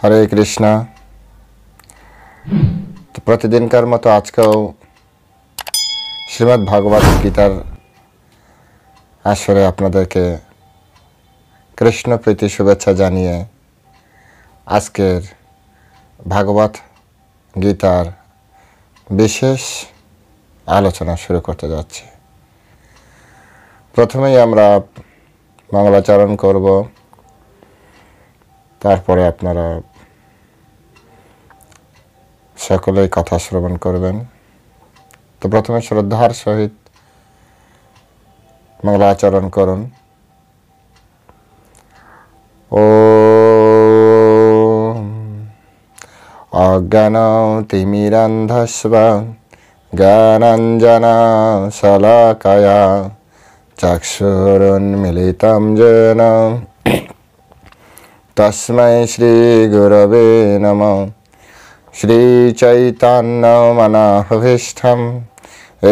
হরে কৃষ্ণ। তো প্রতিদিনকার মতো আজকেও শ্রীমদ্ ভাগবত গীতার আসরে আপনাদেরকে কৃষ্ণ প্রীতি শুভেচ্ছা জানিয়ে আজকের ভাগবত গীতার বিশেষ আলোচনা শুরু করতে যাচ্ছি। প্রথমেই আমরা মঙ্গলাচরণ করব, তারপরে আপনারা সকলেই কথা শ্রবণ করবেন। তো প্রথমে শ্রদ্ধার সহিত মঙ্গলাচরণ করুন। ওম অজ্ঞানতিমিরান্ধস্ব জ্ঞানাঞ্জনশলাকয়া চক্ষুরুন্মিলিतं येन তস্मै শ্রীগুরবে নমঃ। শ্রীচৈতন্যমনঃভীষ্টং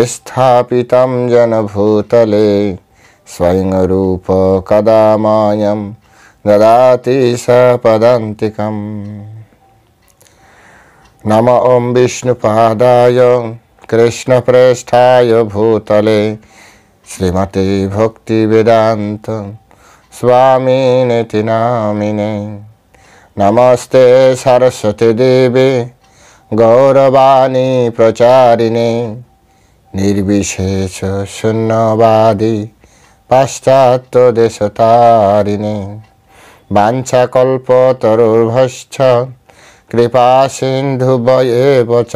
স্থাপিतं येन ভূতলে স্বয়ং রূপ কদা মह्यं দদাতি সপদান্তিকम्। নমো ওম বিষ্ণুপাদায় কৃষ্ণপ্রেষ্ঠায় ভূতলে শ্রীমতে ভক্তিবেদান্ত स्वामिनेति नामिने। नमस्ते सरस्वती देवे गौरवाणी प्रचारिणे निर्विशेष शून्यवादी पाश्चात्यदेशतारिणे। वाञ्छाकल्पतरुर्भश्च कृपा सिन्धुभ्येव च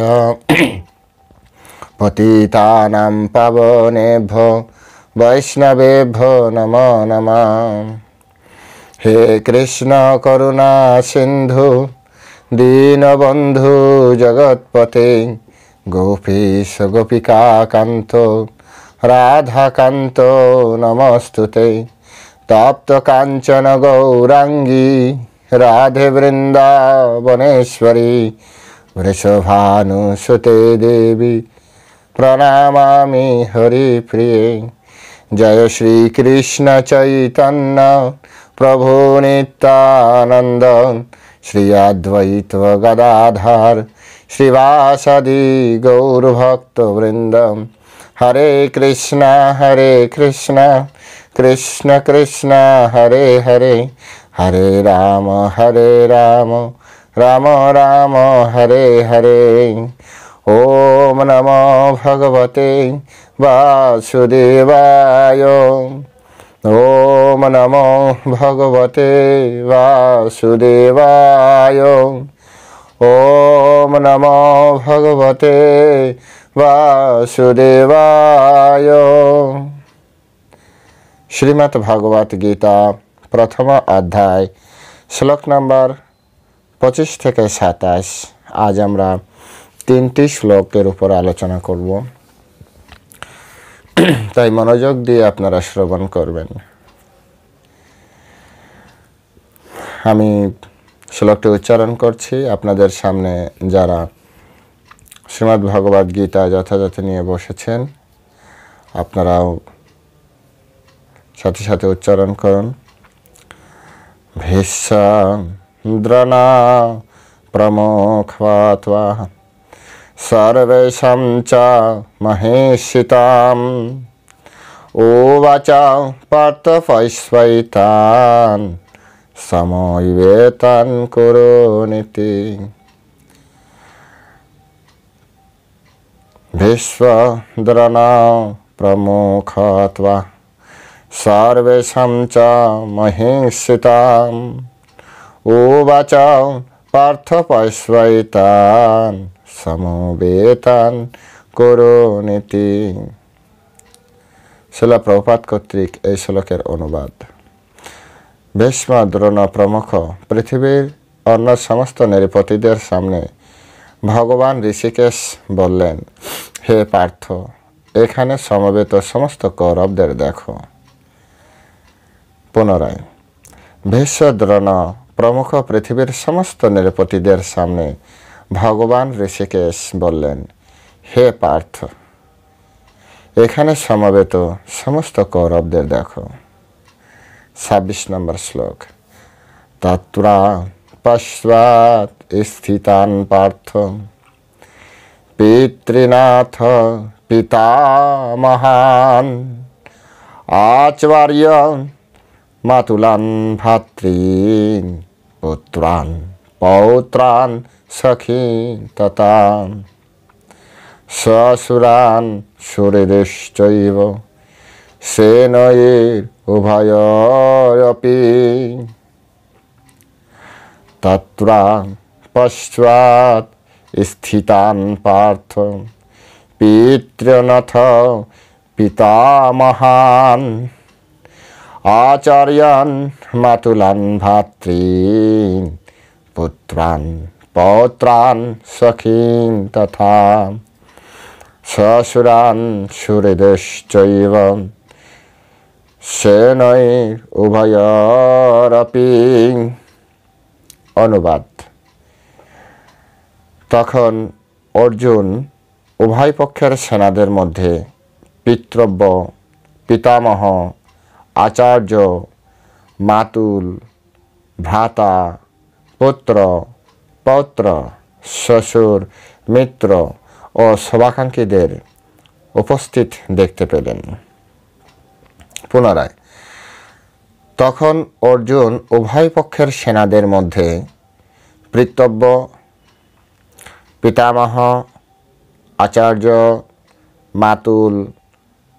पतितानां पावनेभ्यो वैष्णवेभ्यो नमो नमः। हे कृष्ण करुणा सिंधु दीनबंधु जगत्पते गोपीश गोपिका कांतो राधा कांतो नमस्तुते। तप्त कांचन गौरांगी राधे वृंदावनेश्वरी वृषभानुसुते देवी प्रणमामि हरिप्रिये। जय श्री कृष्ण चैतन्य प्रभु नित्यानंद श्री अद्वैत गदाधर श्रीवासदि गौरभक्त वृंद। हरे कृष्ण कृष्ण कृष्ण हरे हरे हरे राम राम राम हरे हरे। ओम नमो भगवते वासुदेवाय। ओम नमो भगवते वासुदेवाय। ओम नमो भगवते वासुदेवाय। श्रीमद् भागवत गीता प्रथम अध्याय श्लोक नम्बर 25 থেকে 27। आज আমরা 3টি শ্লোকের উপর আলোচনা করব, তাই মনোযোগ দিয়ে আপনারা শ্রবণ করবেন। আমি শ্লোকটি উচ্চারণ করছি, আপনাদের সামনে যারা শ্রীমদ্ ভাগবত গীতা যথাযথ নিয়ে বসেছেন আপনারাও সাথে সাথে উচ্চারণ করুন। ভীষ্মদ্রনা প্রমুখ্যাত্বা सर्वेषां च महेशिताम् उवाच पार्थ वैश्वैतान् समयेतान् कुरुनिति। भीष्मद्रोणा प्रमुखत्वा सर्वेषां च महेशिताम् उवाच पार्थ वैश्वैतान् সমবেতান করুনিতি। শিলা প্রভুপাদ কর্তৃক এই শ্লোকের অনুবাদ। ভীষ্ম দ্রোণ প্রমুখ পৃথিবীর অন্য সমস্ত নৃপতিদের সামনে ভগবান ঋষিকেশ বললেন, হে পার্থ, এখানে সমবেত সমস্ত কৌরবদের দেখো। পুনরায় ভীষ্ম দ্রোণ প্রমুখ পৃথিবীর সমস্ত নৃপতিদের সামনে ভগবান ঋষিকেশ বললেন, হে পার্থ, এখানে সমবেত সমস্ত কৌরবদের দেখো। 26 নম্বর শ্লোক। तत्रा पश्चात् स्थितान् पार्थ पितृनाथ पितामहान् आचार्य मातुलान् भातॄन् पुत्रान् पौत्रान् सखीन् तथा ससुरान् सुहृदश्चैव सेनयोरुभयोरपि तत्र पश्चात् स्थितान् पार्थ पितृनाथ पितामहान् आचार्यान् मातुलान् भातॄन् पुत्रान् पौत्रान् सखीन् तथा ससुरान् सुहृदश्चैव सेनयोरुभयोरपि। অনুবাদ। তখন অর্জুন উভয় পক্ষের সেনাদের মধ্যে পিতৃব্য, পিতামহ, আচার্য, মাতুল, ভ্রাতা, পুত্র, পৌত্র, শ্বশুর, মিত্র ও শুভাকাঙ্ক্ষীদের উপস্থিত দেখতে পেলেন। পুনরায়, তখন অর্জুন উভয় পক্ষের সেনাদের মধ্যে পিতৃব্য, পিতামহ, আচার্য, মাতুল,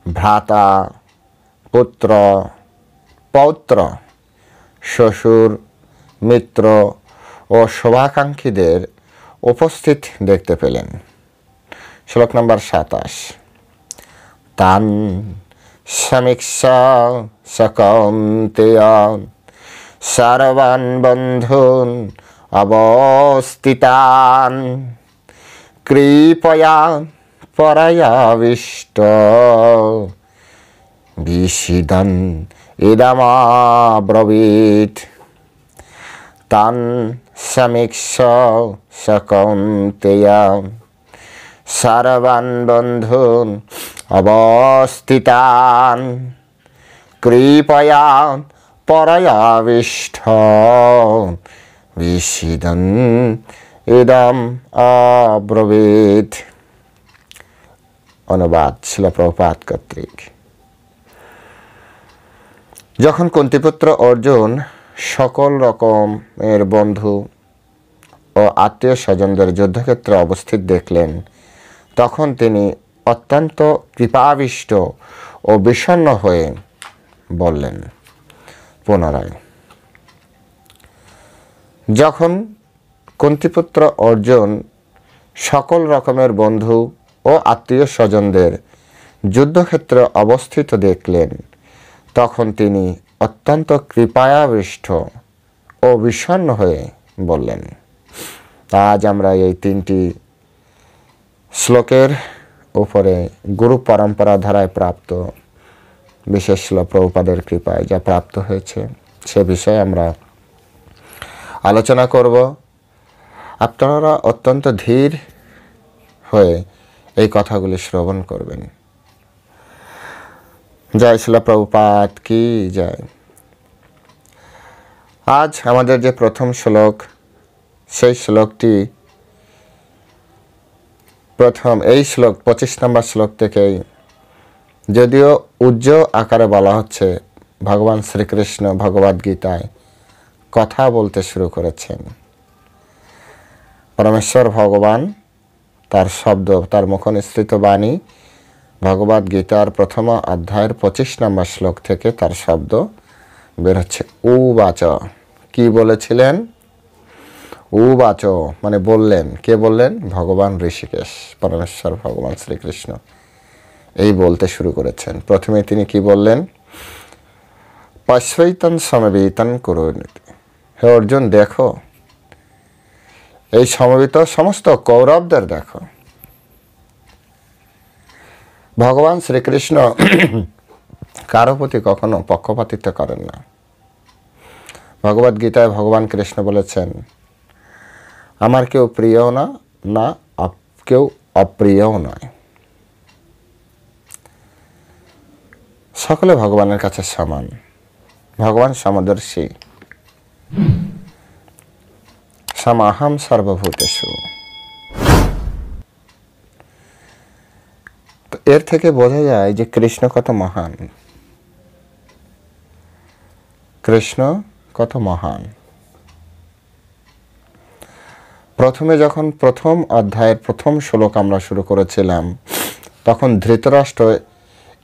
ভ্রাতা, পুত্র, পৌত্র, শ্বশুর, মিত্র ও শুভাকাঙ্ক্ষীদের উপস্থিত দেখতে পেলেন। শ্লোক নম্বর 27। তান সমীক্ষা সকৌন্তেয় সর্বান বন্ধুন অবস্থিতান কৃপয়া পরায়াবিষ্ট বিষিদন ইদমাব্রবীত। তান সমীক্ষা সকৌন্তেয় সর্বান বন্ধুন অবস্থিতান কৃপয়া পরায়াবিষ্ট বিষিদন ইদম আব্রবীত। অনুবাদ শিল প্রভুপাদ কর্তৃক। যখন কুন্তিপুত্র অর্জুন সকল রকমের বন্ধু ও আত্মীয় স্বজনদের যুদ্ধক্ষেত্রে অবস্থিত দেখলেন, তখন তিনি অত্যন্ত কৃপাবিষ্ট ও বিষণ্ণ হয়ে বললেন। পুনরায়, যখন কুন্তিপুত্র অর্জুন সকল রকমের বন্ধু ও আত্মীয় স্বজনদের যুদ্ধক্ষেত্রে অবস্থিত দেখলেন, তখন তিনি অত্যন্ত কৃপায়াবিষ্ট ও বিষণ্ণ হয়ে বললেন। আজ আমরা এই 3টি শ্লোকের উপরে গুরু পরম্পরা ধারায় প্রাপ্ত বিশেষ শিল প্রভুপাদের কৃপায় যা প্রাপ্ত হয়েছে সে বিষয়ে আমরা আলোচনা করব। আপনারা অত্যন্ত ধীর হয়ে এই কথাগুলি শ্রবণ করবেন। জয় শিল প্রভুপাদ কি জয়। আজ আমাদের যে প্রথম শ্লোক, সেই শ্লোকটি প্রথম এই শ্লোক 25 নম্বর শ্লোক থেকেই, যদিও উজ্জ্বল আকারে বলা হচ্ছে, ভগবান শ্রীকৃষ্ণ ভগবদ্গীতায় কথা বলতে শুরু করেছেন। পরমেশ্বর ভগবান তার শব্দ, তার মুখনিসৃত বাণী ভগবদ্গীতার প্রথম অধ্যায়ের 25 নম্বর শ্লোক থেকে তার শব্দ বের হচ্ছে। উবাচ, কি বলেছিলেন? উবাচ মানে বললেন। কে বললেন? ভগবান ঋষিকেশ, পরমেশ্বর ভগবান শ্রীকৃষ্ণ এই বলতে শুরু করেছেন। প্রথমে তিনি কি বললেন? পশ্যৈতন সমবেতন কুরুনীতি। হে অর্জুন, দেখো, এই সমবেত সমস্ত কৌরবদের দেখো। ভগবান শ্রীকৃষ্ণ কারো প্রতি কখনো পক্ষপাতিত্ব করেন না। ভগবদ্গীতায় ভগবান কৃষ্ণ বলেছেন, আমার কেউ প্রিয়ও না, না কেউ অপ্রিয়ও নয়। সকলে ভগবানের কাছে সমান। ভগবান সমদর্শী। समाहम सर्वभूतेषु। তো এর থেকে বোঝা যায় যে কৃষ্ণ কত মহান, কৃষ্ণ কত মহান। প্রথমে যখন প্রথম অধ্যায়ের প্রথম শ্লোক আমরা শুরু করেছিলাম, তখন ধৃতরাষ্ট্র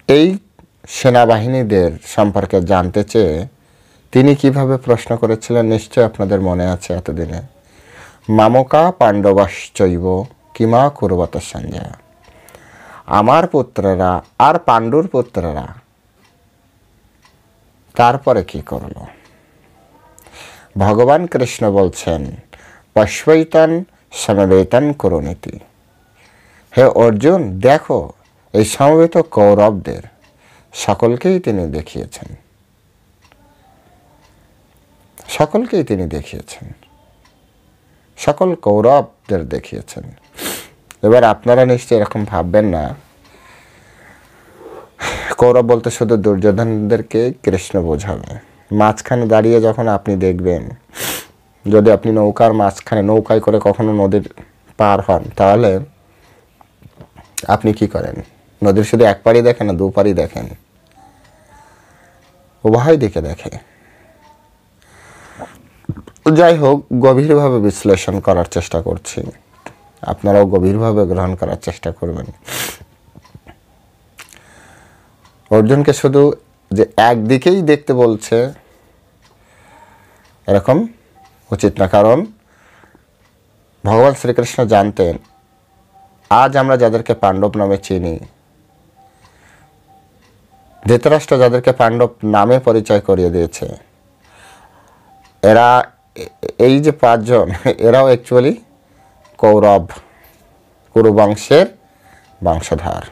এই সেনাবাহিনীদের সম্পর্কে জানতে চেয়ে তিনি কিভাবে প্রশ্ন করেছিলেন নিশ্চয় আপনাদের মনে আছে এতদিনে। মামকা পাণ্ডবাশ্চৈব কিমা কুর্বত সঞ্জয়, আমার পুত্ররা আর পাণ্ডুর পুত্ররা তারপরে কি করল? ভগবান কৃষ্ণ বলছেন পশ্বৈতন সমবেতন করুনীতি। হে অর্জুন, দেখো এই সমবেত কৌরবদের সকলকেই তিনি দেখিয়েছেন, সকলকেই তিনি দেখিয়েছেন, সকল কৌরবদের দেখিয়েছেন। এবার আপনারা নিশ্চয়ই এরকম ভাববেন না কৌরব বলতে শুধু দুর্যোধনদেরকে কৃষ্ণ বোঝাবে। মাঝখানে দাঁড়িয়ে যখন আপনি দেখবেন, যদি আপনি নৌকার মাঝখানে নৌকায় করে কখনো নদীর পার হন, তাহলে আপনি কি করেন? নদীর শুধু এক পাড়ই দেখেন না, দু পাড়ই দেখেন, উভয় দিকে দেখে। যাই হোক, গভীরভাবে বিশ্লেষণ করার চেষ্টা করছি, আপনারাও গভীরভাবে গ্রহণ করার চেষ্টা করবেন। অর্জুনকে শুধু যে একদিকেই দেখতে বলছে এরকম উচিত না, কারণ ভগবান শ্রীকৃষ্ণ জানতেন আজ আমরা যাদেরকে পাণ্ডব নামে চিনি, ধৃতরাষ্ট্র যাদেরকে পাণ্ডব নামে পরিচয় করিয়ে দিয়েছে, এরা এই যে 5 জন, এরাও অ্যাকচুয়ালি কৌরব, কুরুবংশের বংশধর।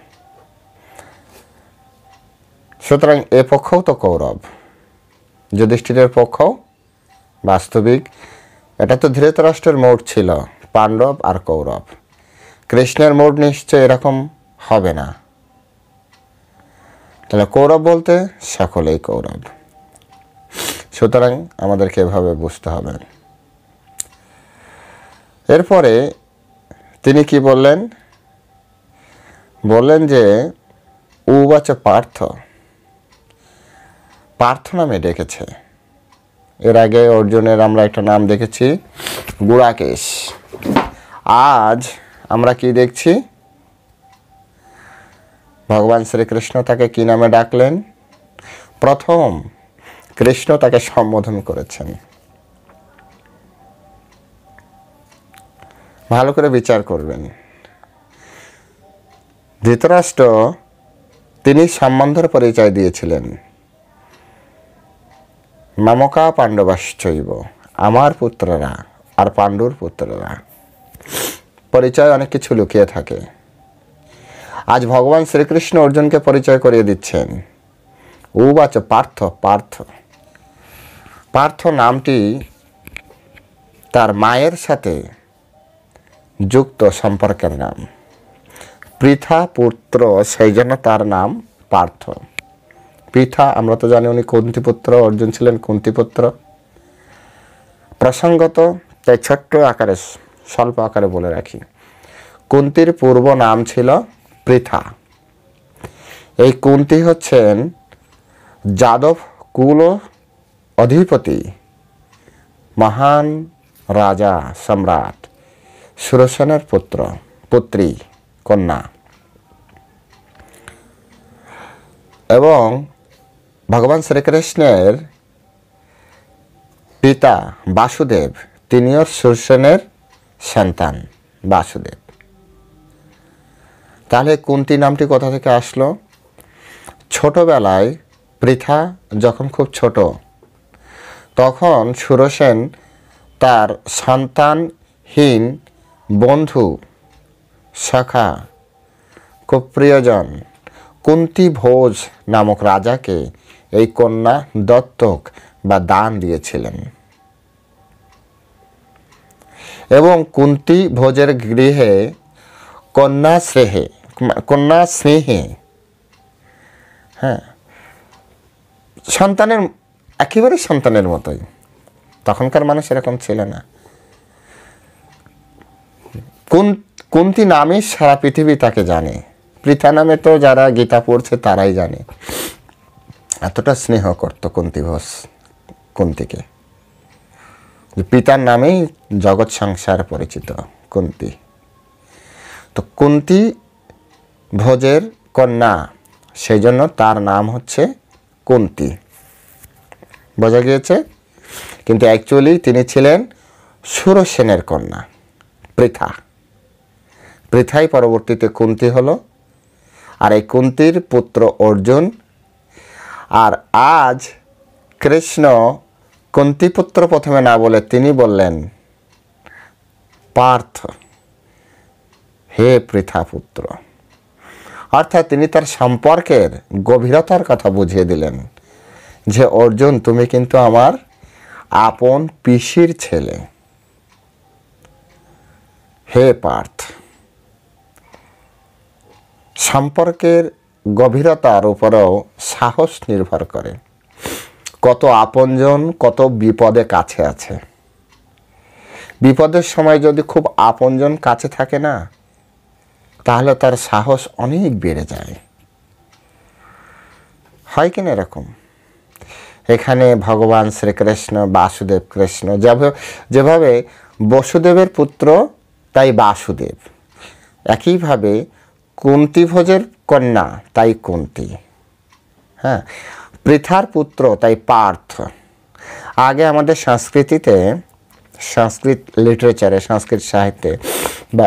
সুতরাং এ পক্ষও তো কৌরব, যুধিষ্ঠিরের পক্ষও বাস্তবিক। এটা তো ধৃতরাষ্ট্রের মোড ছিল, পাণ্ডব আর কৌরব। কৃষ্ণের মোড নিশ্চয় এরকম হবে না। তাহলে কৌরব বলতে সকলেই কৌরব। সুতরাং আমাদেরকে এভাবে বুঝতে হবে। এরপরে তিনি কি বললেন? বললেন যে উবাচ পার্থ, পার্থ নামে ডেকেছে। এর আগে অর্জুনের আমরা একটা নাম দেখেছি, গুড়াকেশ। আজ আমরা কি দেখছি? ভগবান শ্রীকৃষ্ণ তাকে কি নামে ডাকলেন? প্রথম কৃষ্ণ তাকে সম্বোধন করেছেন। ভালো করে বিচার করবেন। ধৃতরাষ্ট্র তিনি সম্বন্ধের পরিচয় দিয়েছিলেন, মামকা পাণ্ডবাশ্চৈব, আমার পুত্ররা আর পাণ্ডুর পুত্ররা। পরিচয় অনেক কিছু লুকিয়ে থাকে। আজ ভগবান শ্রীকৃষ্ণ অর্জুনকে পরিচয় করিয়ে দিচ্ছেন। উবাচ পার্থ, পার্থ, পার্থ নামটি তার মায়ের সাথে যুক্ত সম্পর্কের নাম। পৃথা পুত্র, সেই জন্য তার নাম পার্থ। পৃথা আমরা তো জানি উনি কুন্তিপুত্র, অর্জুন ছিলেন কুন্তিপুত্র। প্রসঙ্গত তাই ছোট্ট আকারে, স্বল্প আকারে বলে রাখি, কুন্তির পূর্ব নাম ছিল পৃথা। এই কুন্তি হচ্ছেন যাদব কুল অধিপতি, মহান রাজা সম্রাট সুরসেনের পুত্রী কন্যা। এবং ভগবান শ্রীকৃষ্ণের পিতা বাসুদেব, তিনিও সুরসেনের সন্তান বাসুদেব। তাহলে কুন্তি নামটি কোথা থেকে আসলো? ছোটবেলায় পৃথা যখন খুব ছোট, তখন সুরসেন তার সন্তানহীন বন্ধু, সখা, খুব প্রিয়জন কুন্তি ভোজ নামক রাজাকে এই কন্যা দত্তক বা দান দিয়েছিলেন। এবং কুন্তি ভোজের গৃহে কন্যা স্নেহে, হ্যাঁ, সন্তানের একেবারে সন্তানের মতোই। তখনকার মানুষ এরকম ছিল না। কুন্তী নামে সারা পৃথিবী তাকে জানে। পৃথা নামে তো যারা গীতা পড়ছে তারাই জানে। এতটা স্নেহ করত কুন্তীভোজ কুন্তীকে, যে পিতার নামেই জগৎ সংসার পরিচিত কুন্তী। তো কুন্তী ভোজের কন্যা, সেই জন্য তার নাম হচ্ছে কুন্তী। বোঝা গিয়েছে? কিন্তু অ্যাকচুয়ালি তিনি ছিলেন সুরসেনের কন্যা পৃথা। পৃথাই পরবর্তীতে কুন্তী হলো। আর এই কুন্তীর পুত্র অর্জুন। আর আজ কৃষ্ণ কুন্তীপুত্র প্রথমে না বলে তিনি বললেন পার্থ, হে পৃথাপুত্র। অর্থাৎ তিনি তার সম্পর্কের গভীরতার কথা বুঝিয়ে দিলেন যে অর্জুন, তুমি কিন্তু আমার আপন পিসির ছেলে, হে পার্থ। সম্পর্কের গভীরতার উপরেও সাহস নির্ভর করে। কত আপনজন কত বিপদে কাছে আছে। বিপদের সময় যদি খুব আপনজন কাছে থাকে না, তাহলে তার সাহস অনেক বেড়ে যায়। হয় কিনা এরকম? এখানে ভগবান শ্রীকৃষ্ণ বাসুদেব কৃষ্ণ, যেভাবে বসুদেবের পুত্র তাই বাসুদেব, একইভাবে কুন্তীভোজের কন্যা তাই কুন্তী। হ্যাঁ, পৃথার পুত্র তাই পার্থ। আগে আমাদের সংস্কৃতিতে, সংস্কৃত লিটারেচারে, সংস্কৃত সাহিত্যে, বা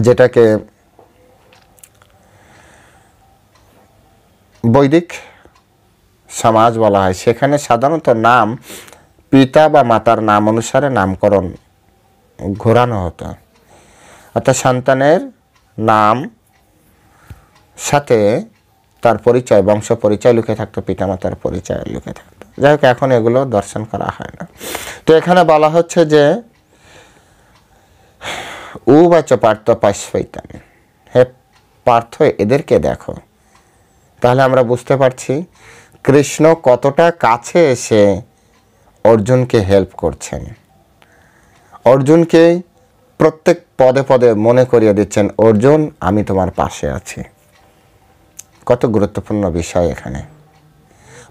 যেটাকে বৈদিক সমাজ বলা হয়, সেখানে সাধারণত নাম পিতা বা মাতার নাম অনুসারে নামকরণ ঘোরানো হতো। অর্থাৎ সন্তানের নাম সাথে তার পরিচয়, বংশ পরিচয় লুকে থাকতো, পিতামাতার পরিচয় লুকে থাকতো। যাই হোক, এখন এগুলো দর্শন করা হয় না। তো এখানে বলা হচ্ছে যে উবাচ পার্থ পাশ্বৈতান, হে পার্থ এদেরকে দেখো। তাহলে আমরা বুঝতে পারছি কৃষ্ণ কতটা কাছে এসে অর্জুনকে হেল্প করছেন। অর্জুনকে প্রত্যেক পদে পদে মনে করিয়ে দিচ্ছেন, অর্জুন আমি তোমার পাশে আছি। কত গুরুত্বপূর্ণ বিষয় এখানে।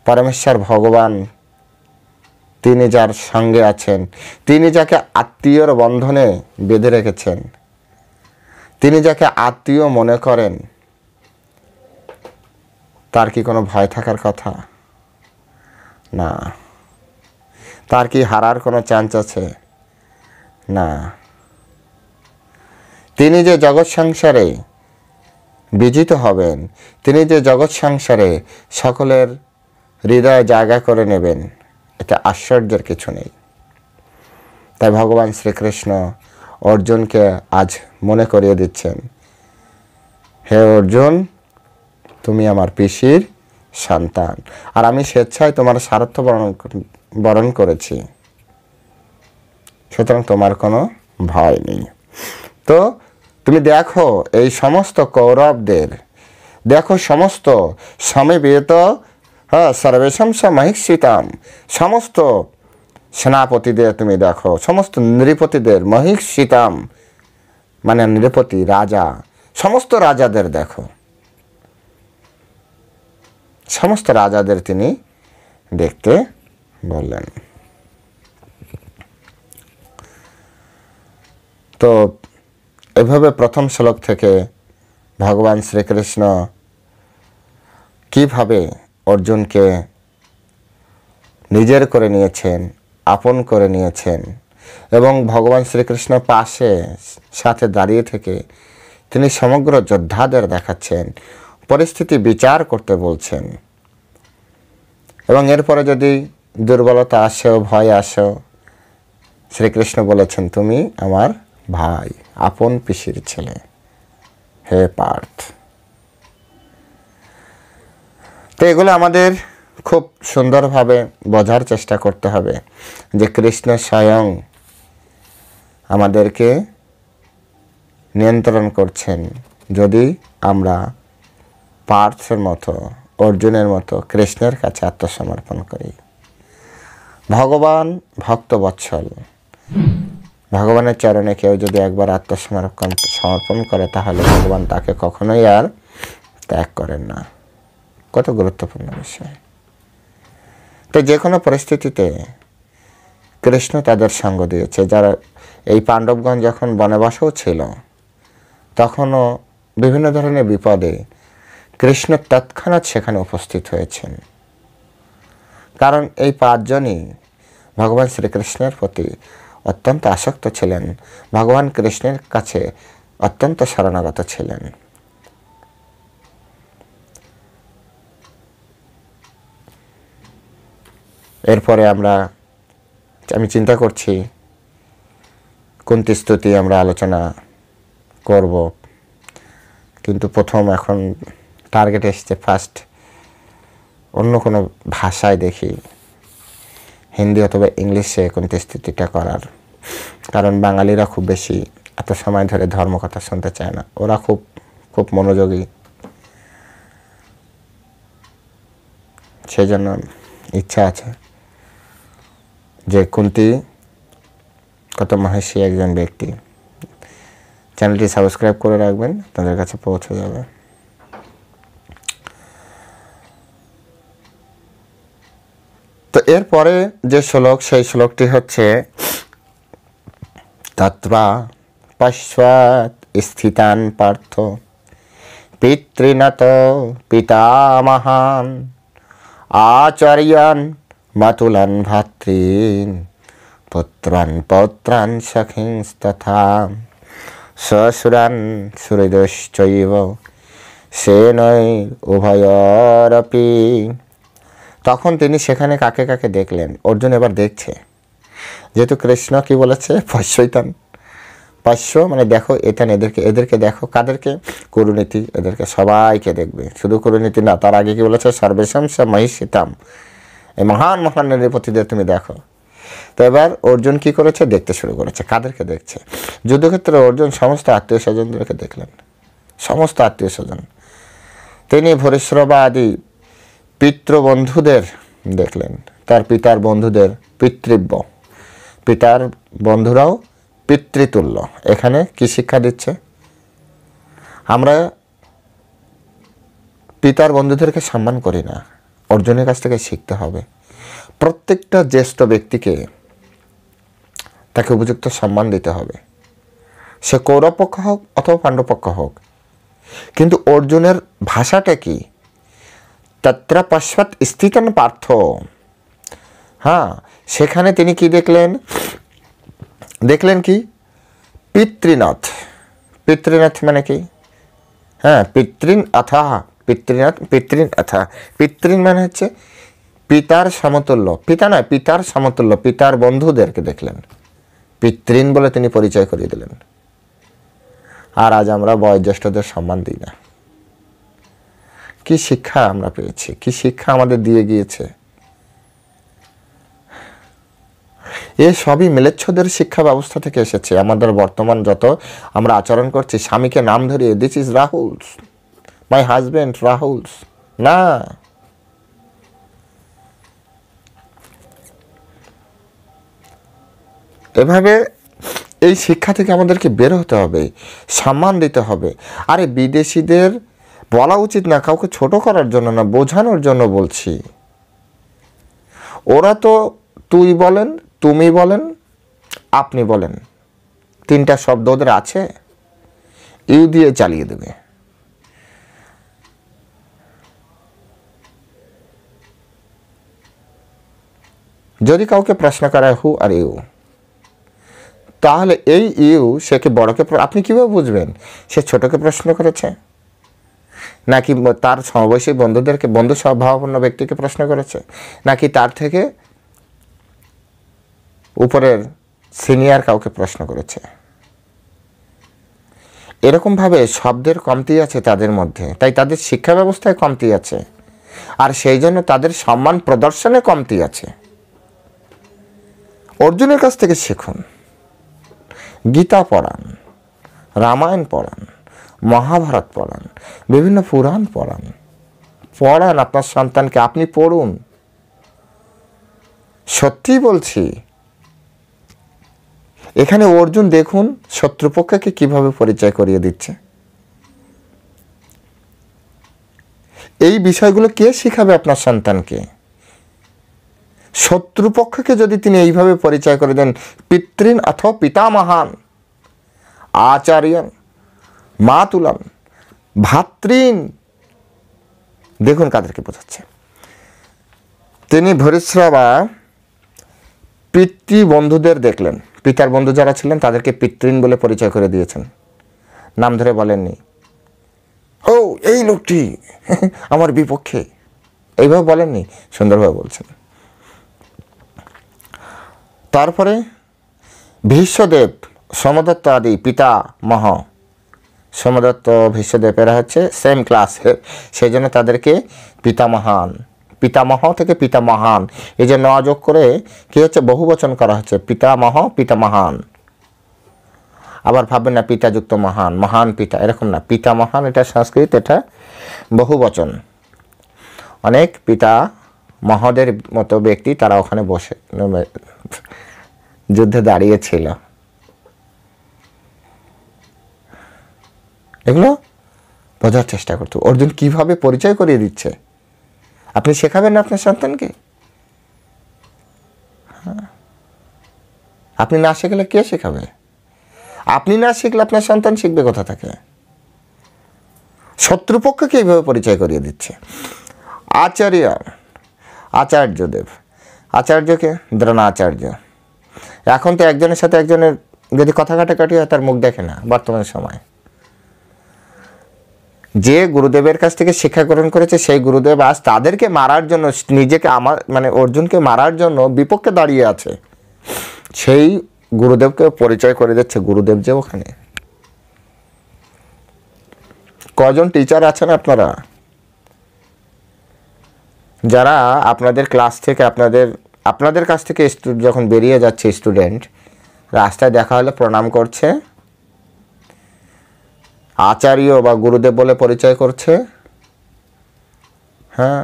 পরমেশ্বর ভগবান তিনি যার সঙ্গে আছেন, তিনি যাকে আত্মীয়র বন্ধনে বেঁধে রেখেছেন, তিনি যাকে আত্মীয় মনে করেন, তার কি কোনো ভয় থাকার কথা? না। তার কি হারার কোনো চান্স আছে? না। তিনি যে জগৎ সংসারে বিজিত হবেন, তিনি যে জগৎ সংসারে সকলের হৃদয় জায়গা করে নেবেন, এটা আশ্চর্যের কিছু নেই। তাই ভগবান শ্রীকৃষ্ণ অর্জুনকে আজ মনে করিয়ে দিচ্ছেন, হে অর্জুন, তুমি আমার পিসির সন্তান, আর আমি স্বেচ্ছায় তোমার সারথ্য বরণ করেছি, সুতরাং তোমার কোনো ভয় নেই। তো তুমি দেখো এই সমস্ত কৌরবদের, দেখো সমস্ত সমবেত সর্বেশম মহিষিতাম, সমস্ত সেনাপতিদের তুমি দেখো, সমস্ত নৃপতিদের, মহিষিতাম মানে নৃপতি রাজা, সমস্ত রাজাদের দেখো। সমস্ত রাজাদের তিনি দেখতে বললেন। তো এভাবে প্রথম শ্লোক থেকে ভগবান শ্রীকৃষ্ণ কিভাবে অর্জুনকে নিজের করে নিয়েছেন, আপন করে নিয়েছেন, এবং ভগবান শ্রীকৃষ্ণ পাশে সাথে দাঁড়িয়ে থেকে তিনি সমগ্র যোদ্ধাদের দেখাচ্ছেন, পরিস্থিতি বিচার করতে বলছেন। এবং এরপরে যদি দুর্বলতা আসেও, ভয় আসেও, শ্রীকৃষ্ণ বলেছেন, তুমি আমার ভাই, আপন পিসির ছেলে, হে পার্থ। তো এগুলো আমাদের খুব সুন্দরভাবে বোঝার চেষ্টা করতে হবে যে কৃষ্ণ স্বয়ং আমাদেরকে নিয়ন্ত্রণ করছেন যদি আমরা পার্থের মতো, অর্জুনের মতো কৃষ্ণের কাছে আত্মসমর্পণ করি। ভগবান ভক্তবৎসল, ভগবানের চরণে কেউ যদি একবার সমর্পণ করে তাহলে ভগবান তাকে কখনোই আর ত্যাগ করেন না। কত গুরুত্বপূর্ণ বিষয়। তো যে কোনো পরিস্থিতিতে কৃষ্ণ তাদের সঙ্গ দিয়েছে। যারা এই পাণ্ডবগণ যখন বনবাসেও ছিল তখনও বিভিন্ন ধরনের বিপদে কৃষ্ণ তৎক্ষণাৎ সেখানে উপস্থিত হয়েছেন। কারণ এই 5 জনই ভগবান শ্রীকৃষ্ণের প্রতি অত্যন্ত আসক্ত ছিলেন, ভগবান কৃষ্ণের কাছে অত্যন্ত শরণাগত ছিলেন। এরপরে আমি চিন্তা করছি কুন্তী স্তুতি আমরা আলোচনা করব, কিন্তু প্রথম এখন টার্গেট এসছে ফার্স্ট অন্য কোনো ভাষায় দেখি, হিন্দি অথবা ইংলিশে কুন্তী স্তুতিটা করার। কারণ বাঙালিরা খুব বেশি এত সময় ধরে ধর্মকথা শুনতে চায় না, ওরা খুব খুব মনোযোগী। সেই জন্য ইচ্ছা আছে যে কুন্তী কত মহেশী একজন ব্যক্তি। চ্যানেলটি সাবস্ক্রাইব করে রাখবেন, তাদের কাছে পৌঁছে যাবে। তো এরপরে যে শ্লোক, সেই শ্লোকটি হচ্ছে তত্রা পশ্চাৎ স্থিতান পার্থ পিতৃনত পিতামহান আচার্যান মাতুলান ভাতৃন পুত্রান পৌত্রান সখিংস্তথা শ্বশুরান সুহৃদশ্চৈব সেনৈ উভয়রপি। তখন তিনি সেখানে কাকে কাকে দেখলেন? অর্জুন এবার দেখছে, যেহেতু কৃষ্ণ কি বলেছে, পশ্যৈতান, পশ্য মানে দেখো, এতান এদেরকে দেখো। কাদেরকে? কুরুনীতি, এদেরকে সবাইকে দেখবে। শুধু কুরুনীতি না, তার আগে কি বলেছে? সর্বেশম স মহিষিতাম, এই মহান মহান নৃপতিদের তুমি দেখো। তো এবার অর্জুন কি করেছে? দেখতে শুরু করেছে। কাদেরকে দেখছে? যুদ্ধক্ষেত্রে অর্জুন সমস্ত আত্মীয় স্বজনদেরকে দেখলেন, সমস্ত আত্মীয় স্বজন। তিনি ভরিশ্রবা আদি পিতৃবন্ধুদের দেখলেন, তার পিতার বন্ধুদের পিতৃব্য, পিতার বন্ধুরাও পিতৃতুল্য। এখানে কি শিক্ষা দিচ্ছে? আমরা পিতার বন্ধুদেরকে সম্মান করি না, অর্জুনের কাছ থেকে শিখতে হবে। প্রত্যেকটা জ্যেষ্ঠ ব্যক্তিকে তাকে উপযুক্ত সম্মান দিতে হবে, সে কৌরব পক্ষ হোক অথবা পাণ্ডব পক্ষ হোক। কিন্তু অর্জুনের ভাষাটা কি? তত্র পশ্চাৎ স্থিতান পার্থ। হ্যাঁ, সেখানে তিনি কি দেখলেন? দেখলেন কি? পিতৃনাথ। পিতৃনাথ মানে কি? হ্যাঁ, পিতৃন অথা পিতৃনাথ, পিতৃন অথা। পিতৃন মানে হচ্ছে পিতার সমতুল্য, পিতা নয় পিতার সমতুল্য, পিতার বন্ধুদেরকে দেখলেন। পিতৃন বলে তিনি পরিচয় করিয়ে দিলেন। আর আজ আমরা বয়োজ্যেষ্ঠদের সম্মান দিই না। কি শিক্ষা আমরা পেয়েছি, কি শিক্ষা আমাদের দিয়ে গিয়েছে! এ সবই মিলেচ্ছদের শিক্ষা ব্যবস্থা থেকে এসেছে। আমাদের বর্তমান যত আমরা আচরণ করছি, স্বামীকে নাম ধরিয়ে, this is Rahul's, my husband Rahul's, না। এভাবে এই শিক্ষা থেকে আমাদেরকে বের হতে হবে, সম্মান দিতে হবে। আরে বিদেশিদের বলা উচিত না, কাউকে ছোট করার জন্য না, বোঝানোর জন্য বলছি। ওরা তো তুই বলেন, তুমি বলেন, আপনি বলেন, 3টা শব্দ ওদের আছে, ইউ দিয়ে চালিয়ে দেবে। যদি কাউকে প্রশ্ন করা হু আর ইউ, তাহলে এই ইউ সেকে বড়কে, আপনি কিভাবে বুঝবেন সে ছোটকে প্রশ্ন করেছে নাকি তার সমবয়সী বন্ধুদেরকে, বন্ধু স্বভাবাপন্ন ব্যক্তিকে প্রশ্ন করেছে, নাকি তার থেকে উপরের সিনিয়র কাউকে প্রশ্ন করেছে? এরকমভাবে শব্দের কমতি আছে তাদের মধ্যে, তাই তাদের শিক্ষা ব্যবস্থায় কমতি আছে, আর সেই জন্য তাদের সম্মান প্রদর্শনে কমতি আছে। অর্জুনের কাছ থেকে শিখুন, গীতা পড়ান, রামায়ণ পড়ান, মহাভারত পড়ান, বিভিন্ন পুরাণ পড়ান, পড়ান আপনার সন্তানকে, আপনি পড়ুন। সত্যি বলছি, এখানে অর্জুন দেখুন শত্রুপক্ষকে কিভাবে পরিচয় করিয়ে দিচ্ছে। এই বিষয়গুলো কে শিখাবে আপনার সন্তানকে? শত্রুপক্ষকে যদি তিনি এইভাবে পরিচয় করে দেন, পিতৃন অথবা পিতামহান, আচার্যন, মাতুলান, ভাতৃন, দেখুন কাদেরকে বোঝাচ্ছে। তিনি ভরিশ্রবা পিতৃবন্ধুদের দেখলেন, পিতার বন্ধু যারা ছিলেন তাদেরকে পিতৃন বলে পরিচয় করে দিয়েছেন, নাম ধরে বলেননি ও এই লোকটি আমার বিপক্ষে, এইভাবে বলেননি, সুন্দরভাবে বলছেন। তারপরে ভীষ্মদেব, সোমদত্ত আদি পিতামহ, সোমদত্ত ভীষ্মদেব এরা হচ্ছে সেম ক্লাসের, সেই জন্য তাদেরকে পিতামহান, পিতামহ থেকে পিতামহান, এই যে ন যোগ করে কি হচ্ছে বহুবচন করা হচ্ছে, পিতামহ পিতামহান। আবার ভাববেন না পিতাযুক্ত মহান, মহান পিতা, এরকম না, পিতা মহান এটা সংস্কৃত, এটা বহুবচন। অনেক পিতা মহোদের মতো ব্যক্তি তারা ওখানে বসে যুদ্ধে দাঁড়িয়েছিল। এগুলো বোঝার চেষ্টা করতো। অর্জুন কিভাবে পরিচয় করিয়ে দিচ্ছে, আপনি শেখাবেন না আপনার সন্তানকে? আপনি না শেখালে কে শেখাবে? আপনি না শিখলে আপনার সন্তান শিখবে কোথা থেকে? শত্রুপক্ষকে এইভাবে পরিচয় করিয়ে দিচ্ছে। আচার্য, আচার্যদেব, আচার্যকে দ্রোণাচার্য। এখন তো একজনের সাথে একজনের যদি কথা কাটাকাটি হয় তার মুখ দেখে না বর্তমান সময়। যে গুরুদেবের কাছ থেকে শিক্ষা গ্রহণ করেছে সেই গুরুদেব আজ তাদেরকে মারার জন্য, নিজেকে অর্জুনকে মারার জন্য বিপক্ষে দাঁড়িয়ে আছে। সেই গুরুদেবকে পরিচয় করে দিচ্ছে গুরুদেব যে ওখানে। কজন টিচার আছেন আপনারা যারা আপনাদের ক্লাস থেকে আপনাদের কাছ থেকে যখন বেরিয়ে যাচ্ছে স্টুডেন্ট, রাস্তায় দেখা হলে প্রণাম করছে, আচার্য বা গুরুদেব বলে পরিচয় করছে? হ্যাঁ,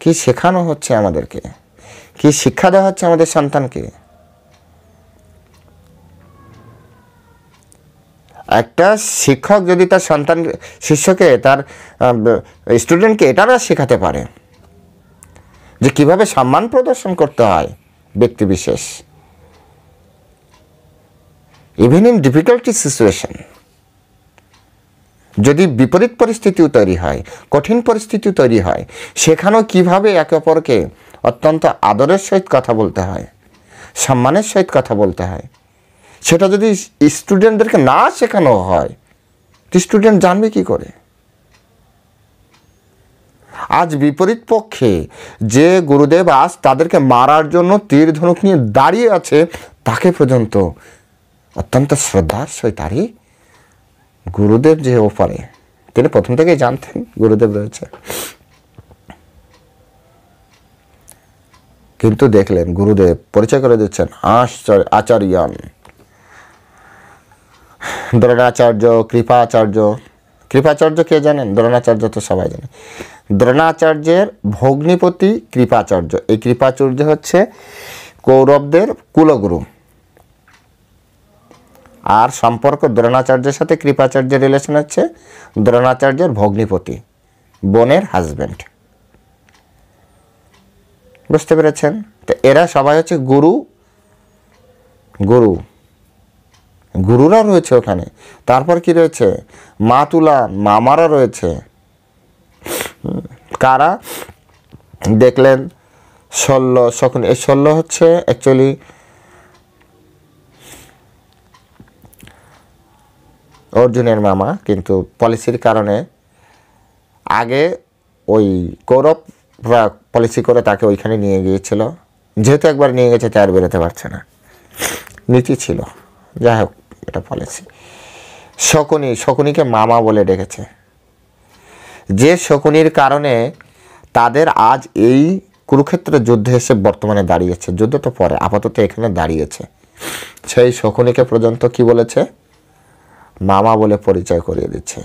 কি শেখানো হচ্ছে আমাদেরকে, কি শিক্ষা দেওয়া হচ্ছে আমাদের সন্তানকে? একটা শিক্ষক যদি তার শিষ্যকে, তার স্টুডেন্টকে এটা না শেখাতে পারে যে কিভাবে সম্মান প্রদর্শন করতে হয় ব্যক্তি বিশেষ, ইভেন ইন ডিফিকাল্টি সিচুয়েশন, যদি বিপরীত পরিস্থিতিও তৈরি হয়, কঠিন পরিস্থিতিও তৈরি হয়, সেখানেও কিভাবে একে অপরকে অত্যন্ত আদরের সহিত কথা বলতে হয়, সম্মানের সহিত কথা বলতে হয়, সেটা যদি স্টুডেন্টদেরকে না শেখানো হয় তো স্টুডেন্ট জানবে কি করে? আজ বিপরীত পক্ষে যে গুরুদেব আজ তাদেরকে মারার জন্য তীর ধনুক নিয়ে দাঁড়িয়ে আছে, তাকে পর্যন্ত অত্যন্ত শ্রদ্ধার সহিত, তারই গুরুদেব যে ওপারে, তিনি প্রথম থেকেই জানতেন গুরুদেব রয়েছে, কিন্তু দেখলেন গুরুদেব পরিচয় করে দিচ্ছেন আচার্যান, দ্রোণাচার্য, কৃপাচার্য। কৃপাচার্য কে জানেন? দ্রোণাচার্য তো সবাই জানে। দ্রোণাচার্যের ভগ্নিপতি কৃপাচার্য। এই কৃপাচার্য হচ্ছে কৌরবদের কুলগুরু, আর সম্পর্ক দ্রোণাচার্যের সাথে কৃপাচার্যের রিলেশন হচ্ছে দ্রোণাচার্যের ভগ্নিপতি, বোনের হাজব্যান্ড। বুঝতে পেরেছেন? তো এরা সবাই হচ্ছে গুরুরা রয়েছে ওখানে। তারপর কি রয়েছে? মাতুলা, মামারা রয়েছে। কারা দেখলেন? শল্য, শকুনি। এই শল্য হচ্ছে অ্যাকচুয়ালি অর্জুনের মামা, কিন্তু পলিসির কারণে আগে ওই কৌরবরা পলিসি করে তাকে ওইখানে নিয়ে গিয়েছিল, যেহেতু একবার নিয়ে গেছে তাই আর বেরোতে পারছে না, নীতি ছিল, যাই হোক এটা পলিসি। শকুনিকে মামা বলে ডেকেছে, যে শকুনির কারণে তাদের আজ এই কুরুক্ষেত্র যুদ্ধে এসে বর্তমানে দাঁড়িয়েছে। যুদ্ধটা পরে, আপাতত এখানে দাঁড়িয়েছে। সেই শকুনিকে পর্যন্ত কি বলেছে? মামা বলে পরিচয় করিয়ে দিচ্ছে।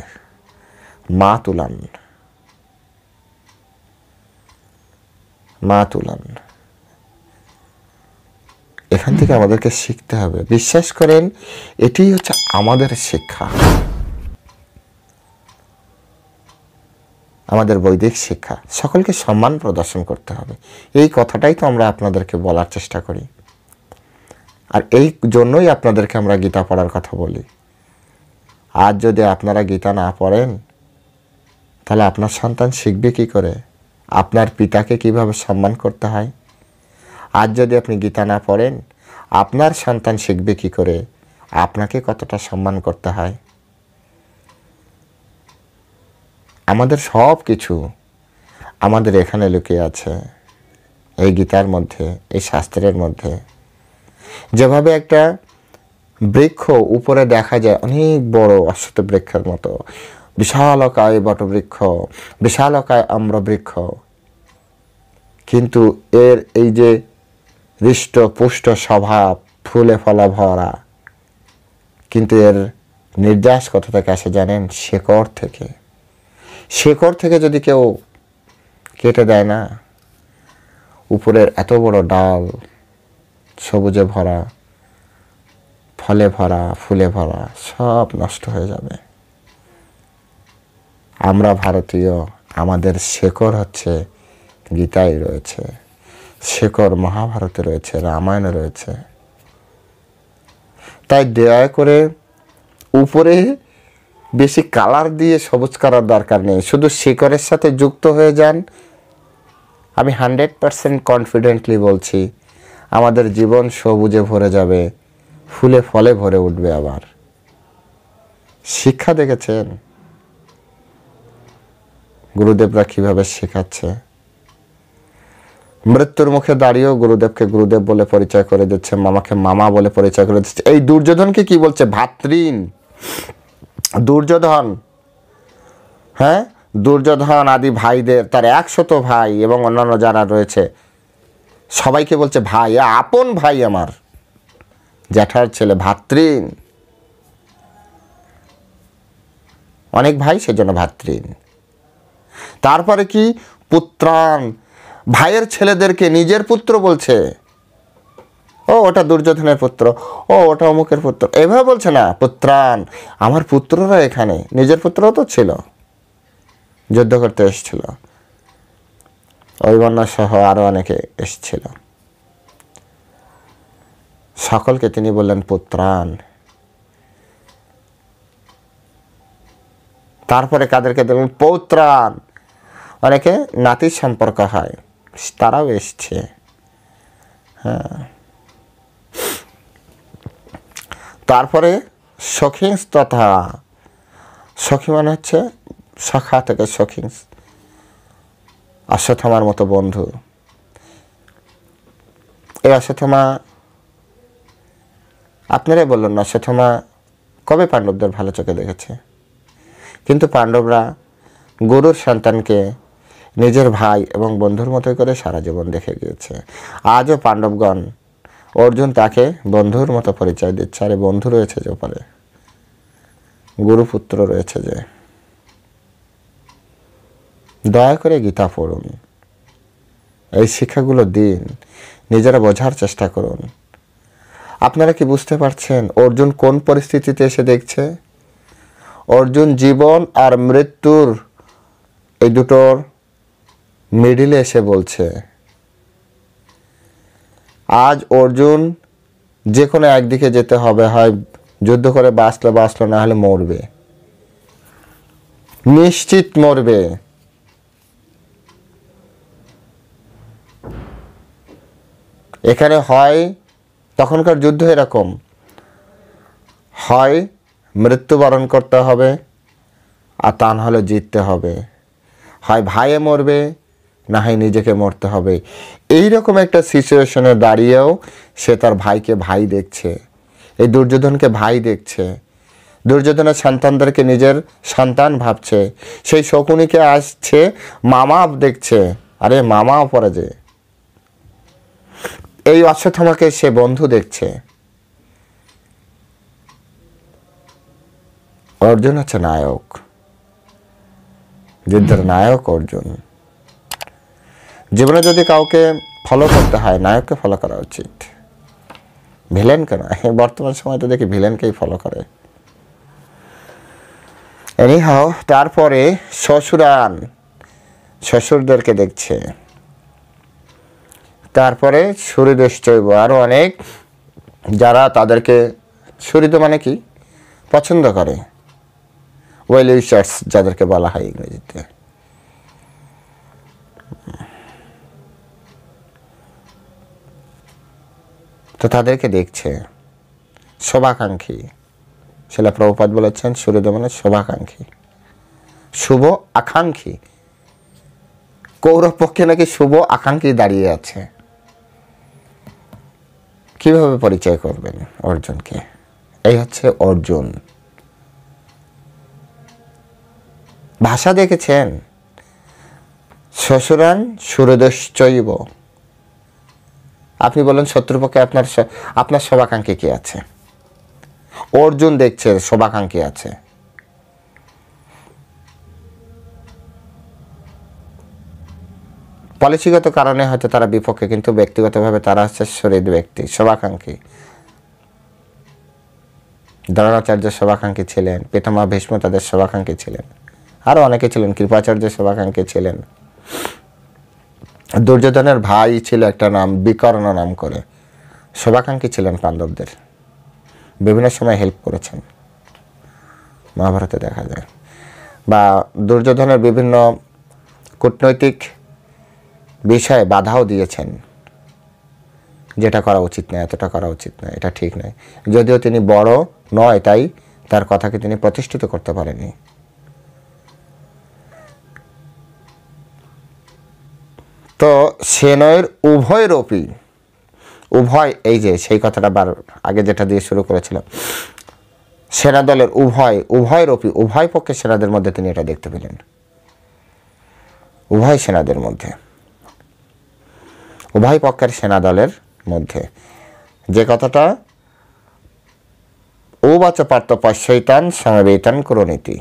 মাতুলান, এখান থেকে আমাদেরকে শিখতে হবে। বিশ্বাস করেন, এটি হচ্ছে আমাদের শিক্ষা, আমাদের বৈদিক শিক্ষা। সকলকে সম্মান প্রদর্শন করতে হবে, এই কথাটাই তো আমরা আপনাদেরকে বলার চেষ্টা করি। আর এই জন্যই আপনাদেরকে আমরা গীতা পড়ার কথা বলি। আজ যদি আপনারা গীতা না পড়েন, তাহলে আপনার সন্তান শিখবে কি করে? আপনার পিতাকে কিভাবে সম্মান করতে হয়? আজ যদি আপনি গীতা না পড়েন, আপনার সন্তান শিখবে কি করে আপনাকে কতটা সম্মান করতে হয়? আমাদের সব কিছু আমাদের এখানে লুকিয়ে আছে, এই গীতার মধ্যে, এই শাস্ত্রের মধ্যে। যেভাবে একটা বৃক্ষ উপরে দেখা যায় অনেক বড় অশ্বত্থ বৃক্ষের মতো, বিশালকায় বটবৃক্ষ, বিশালকায় আম্রবৃক্ষ, কিন্তু এর এই যে হৃষ্ট পুষ্ট স্বভাব, ফুলে ফলা ভরা, কিন্তু এর নির্যাস কোথা থেকে আসে জানেন? শেকড় থেকে। শেকড় থেকে যদি কেউ কেটে দেয় না, উপরের এত বড় ডাল সবুজে ভরা, ফলে ভরা, ফুলে ভরা, সব নষ্ট হয়ে যাবে। আমরা ভারতীয়, আমাদের শেকড় হচ্ছে গীতায় রয়েছে, শেকড় মহাভারতে রয়েছে, রামায়ণে রয়েছে। তাই দয়া করে উপরে বেশি কালার দিয়ে সবুজ করার দরকার নেই, শুধু শেকড়ের সাথে যুক্ত হয়ে যান। আমি 100% কনফিডেন্টলি বলছি, আমাদের জীবন সবুজে ভরে যাবে, ফুলে ফলে ভরে উঠবে। আবার শিক্ষা দেখেছেন গুরুদেবরা কিভাবে শেখাচ্ছে? মৃত্যুর মুখে দাঁড়িয়েও গুরুদেবকে গুরুদেব বলে পরিচয় করে দিচ্ছে, মামাকে মামা বলে পরিচয় করে দিচ্ছে। এই দুর্যোধনকে কি বলছে? ভাতৃন। দুর্যোধন, হ্যাঁ, দুর্যোধন আদি ভাইদের, তার 100 ভাই এবং অন্যান্য যারা রয়েছে সবাইকে বলছে ভাই, আপন ভাই, আমার জ্যাঠার ছেলে, ভাতৃন। অনেক ভাই, সেজন্য ভাতৃন। তারপরে কি? পুত্রান, ভাইয়ের ছেলেদেরকে নিজের পুত্র বলছে। ও ওটা দুর্যোধনের পুত্র, ও ওটা অমুকের পুত্র, এভাবে বলছে না, পুত্রান, আমার পুত্ররা এখানে। নিজের পুত্রও তো ছিল, যুদ্ধ করতে এসেছিল, অভিমন্যু সহ আরো অনেকে এসেছিল। সকলকে তিনি বললেন পুত্রান। তারপরে কাদেরকে দেখলেন? পৌত্রান। অনেকে নাতির সম্পর্ক হয়, তারাও এসছে। হ্যাঁ, তারপরে সখিংস তথা, সখী মানে হচ্ছে সখা থেকে সখিংস, অশ্বত্থামার মতো বন্ধু। এই অশ্বত্থামা, আপনারাই বললেন না, অশ্বত্থামা কবে পাণ্ডবদের ভালো চোখে দেখেছে? কিন্তু পাণ্ডবরা গুরুর সন্তানকে নিজের ভাই এবং বন্ধুর মতোই করে সারা জীবন দেখে গিয়েছে। আজও পাণ্ডবগণ, অর্জুন তাকে বন্ধুর মতো পরিচয় দিচ্ছে। আরে বন্ধু রয়েছে যে ওপারে, গুরুপুত্র রয়েছে যে। দয়া করে গীতা পড়ুন, এই শিক্ষাগুলো দিন, নিজেরা বোঝার চেষ্টা করুন। আপনারা কি বুঝতে পারছেন অর্জুন কোন পরিস্থিতিতে এসে দেখছে? অর্জুন জীবন আর মৃত্যুর এই দুটোর মিডিলে এসে বলছে। আজ অর্জুন যে কোনো একদিকে যেতে হবে, হয় যুদ্ধ করে বাঁচলো বাঁচলো, না হলে মরবে, নিশ্চিত মরবে। এখানে হয়, তখনকার যুদ্ধ এরকম হয়, মৃত্যুবরণ করতে হবে, আর তা নাহলে জিততে হবে। হয় ভাইয়ে মরবে, না হয় নিজেকে মরতে হবে। এইরকম একটা সিচুয়েশনে দাঁড়িয়েও সে তার ভাইকে ভাই দেখছে, এই দুর্যোধনকে ভাই দেখছে, দুর্যোধনের সন্তানদেরকে নিজের সন্তান ভাবছে। সেই শকুনিকে আসছে মামা দেখছে, আরে মামা অপরাজে। এই অশ্বত্থামাকে সে বন্ধু দেখছে। অর্জুন হচ্ছে নায়ক, যুদ্ধের নায়ক অর্জুন। জীবনে যদি কাউকে ফলো করতে হয়, নায়ককে ফলো করা উচিত। ভিলেন কেন? বর্তমান সময় তো দেখি ভিলেনকেই ফলো করে। এনিহাও, তারপরে শ্বশুরান, শ্বশুরদেরকে দেখছে। তারপরে সুহৃদশ্চৈব, আরও অনেক যারা তাদেরকে, সুহৃদ মানে কি, পছন্দ করে, ওয়েল উইশার্স যাদেরকে বলা হয় ইংরেজিতে। তো তাদেরকে দেখছে, শোভাকাঙ্ক্ষী। শিলা প্রভুপাদ বলেছেন সুহৃদ মানে শোভাকাঙ্ক্ষী, শুভ আকাঙ্ক্ষী। কৌরব পক্ষে নাকি শুভ আকাঙ্ক্ষী দাঁড়িয়ে আছে। কিভাবে পরিচয় করবেন অর্জুনকে? এই হচ্ছে অর্জুন। ভাষা দেখেছেন, শ্বশুরান সুহৃদশ্চৈব। আপনি বলেন শত্রুপক্ষে আপনার শোভাকাঙ্ক্ষী কি আছে? অর্জুন দেখছে শোভাকাঙ্ক্ষী আছে। পলিসিগত কারণে হয়তো তারা বিপক্ষে, কিন্তু ব্যক্তিগতভাবে তারা হচ্ছে সুহৃদ ব্যক্তি, শোভাকাঙ্ক্ষী। দ্রোণাচার্য শোভাকাঙ্ক্ষী ছিলেন, পিতামহ ভীষ্ম তাদের শোভাকাঙ্ক্ষী ছিলেন, আরও অনেকে ছিলেন, কৃপাচার্য শোভাকাঙ্ক্ষী ছিলেন। দুর্যোধনের ভাই ছিল একটা নাম বিকর্ণ নাম করে, শোভাকাঙ্ক্ষী ছিলেন পাণ্ডবদের, বিভিন্ন সময় হেল্প করেছেন, মহাভারতে দেখা যায়। বা দুর্যোধনের বিভিন্ন কূটনৈতিক বিষয়ে বাধাও দিয়েছেন, যেটা করা উচিত নয়, এতটা করা উচিত নয়, এটা ঠিক নয়। যদিও তিনি বড় নয়, তাই তার কথাকে তিনি প্রতিষ্ঠিত করতে পারেননি। তো সেনয়ের উভয়রূপী, উভয়, এই যে সেই কথাটা আগে যেটা দিয়ে শুরু করেছিলাম, সেনাদলের উভয়রূপী, উভয় পক্ষের সেনাদের মধ্যে তিনি এটা দেখতে পেলেন। উভয় সেনাদের মধ্যে, উভয় পক্ষের সেনাদলের মধ্যে, যে কথাটা উবাচ পার্থ পশ্যৈতান সমবেতান কুরুনীতি,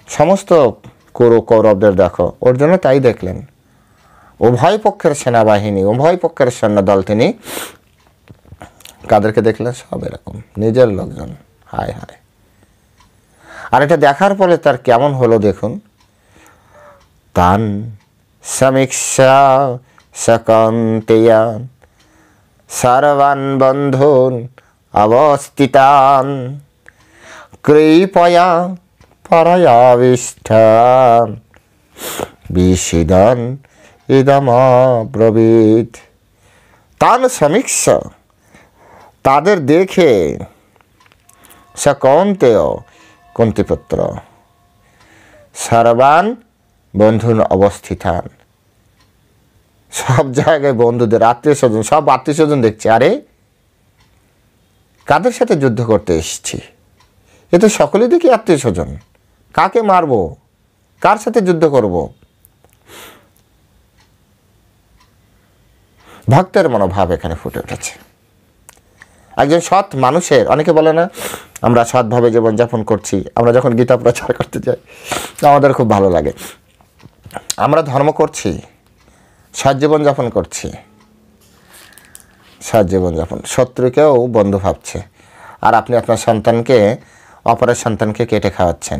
সমস্ত কৌরবদের দেখো, ওর জন্য তাই দেখলেন। উভয় পক্ষের সেনাবাহিনী, উভয় পক্ষের সৈন্যদল তিনি কাদেরকে দেখলেন? সব এরকম নিজের লোকজন। হায় হায়। আর এটা দেখার ফলে তার কেমন হলো দেখুন। তান সমীক্ষা সকন্তেয়ান সর্বান বন্ধুন অবস্থিতান কৃপয়া পরয়াবিষ্ঠান বিশিদন ইদমব্রবীত। তান সমীক্ষা, তাদের দেখে, সকন্তেয় কুন্তিপুত্র, সর্বান বন্ধুন অবস্থিতান, সব জায়গায় বন্ধুদের, আত্মীয় স্বজন, সব আত্মীয় স্বজন দেখছে। আরে কাদের সাথে যুদ্ধ করতে এসেছি? এ তো সকলেই দেখি আত্মীয় স্বজন। কাকে মারবো? কার সাথে যুদ্ধ করব? ভক্তের মনোভাব এখানে ফুটে উঠেছে। একজন সৎ মানুষের, অনেকে বলে না আমরা সৎভাবে জীবনযাপন করছি, আমরা যখন গীতা প্রচার করতে যাই আমাদের খুব ভালো লাগে, আমরা ধর্ম করছি, সৎ জীবনযাপন করছি, সৎ জীবনযাপন, শত্রুকেও বন্ধু ভাবছে, আর আপনি আপনার সন্তানকে, অপরের সন্তানকে কেটে খাওয়াচ্ছেন,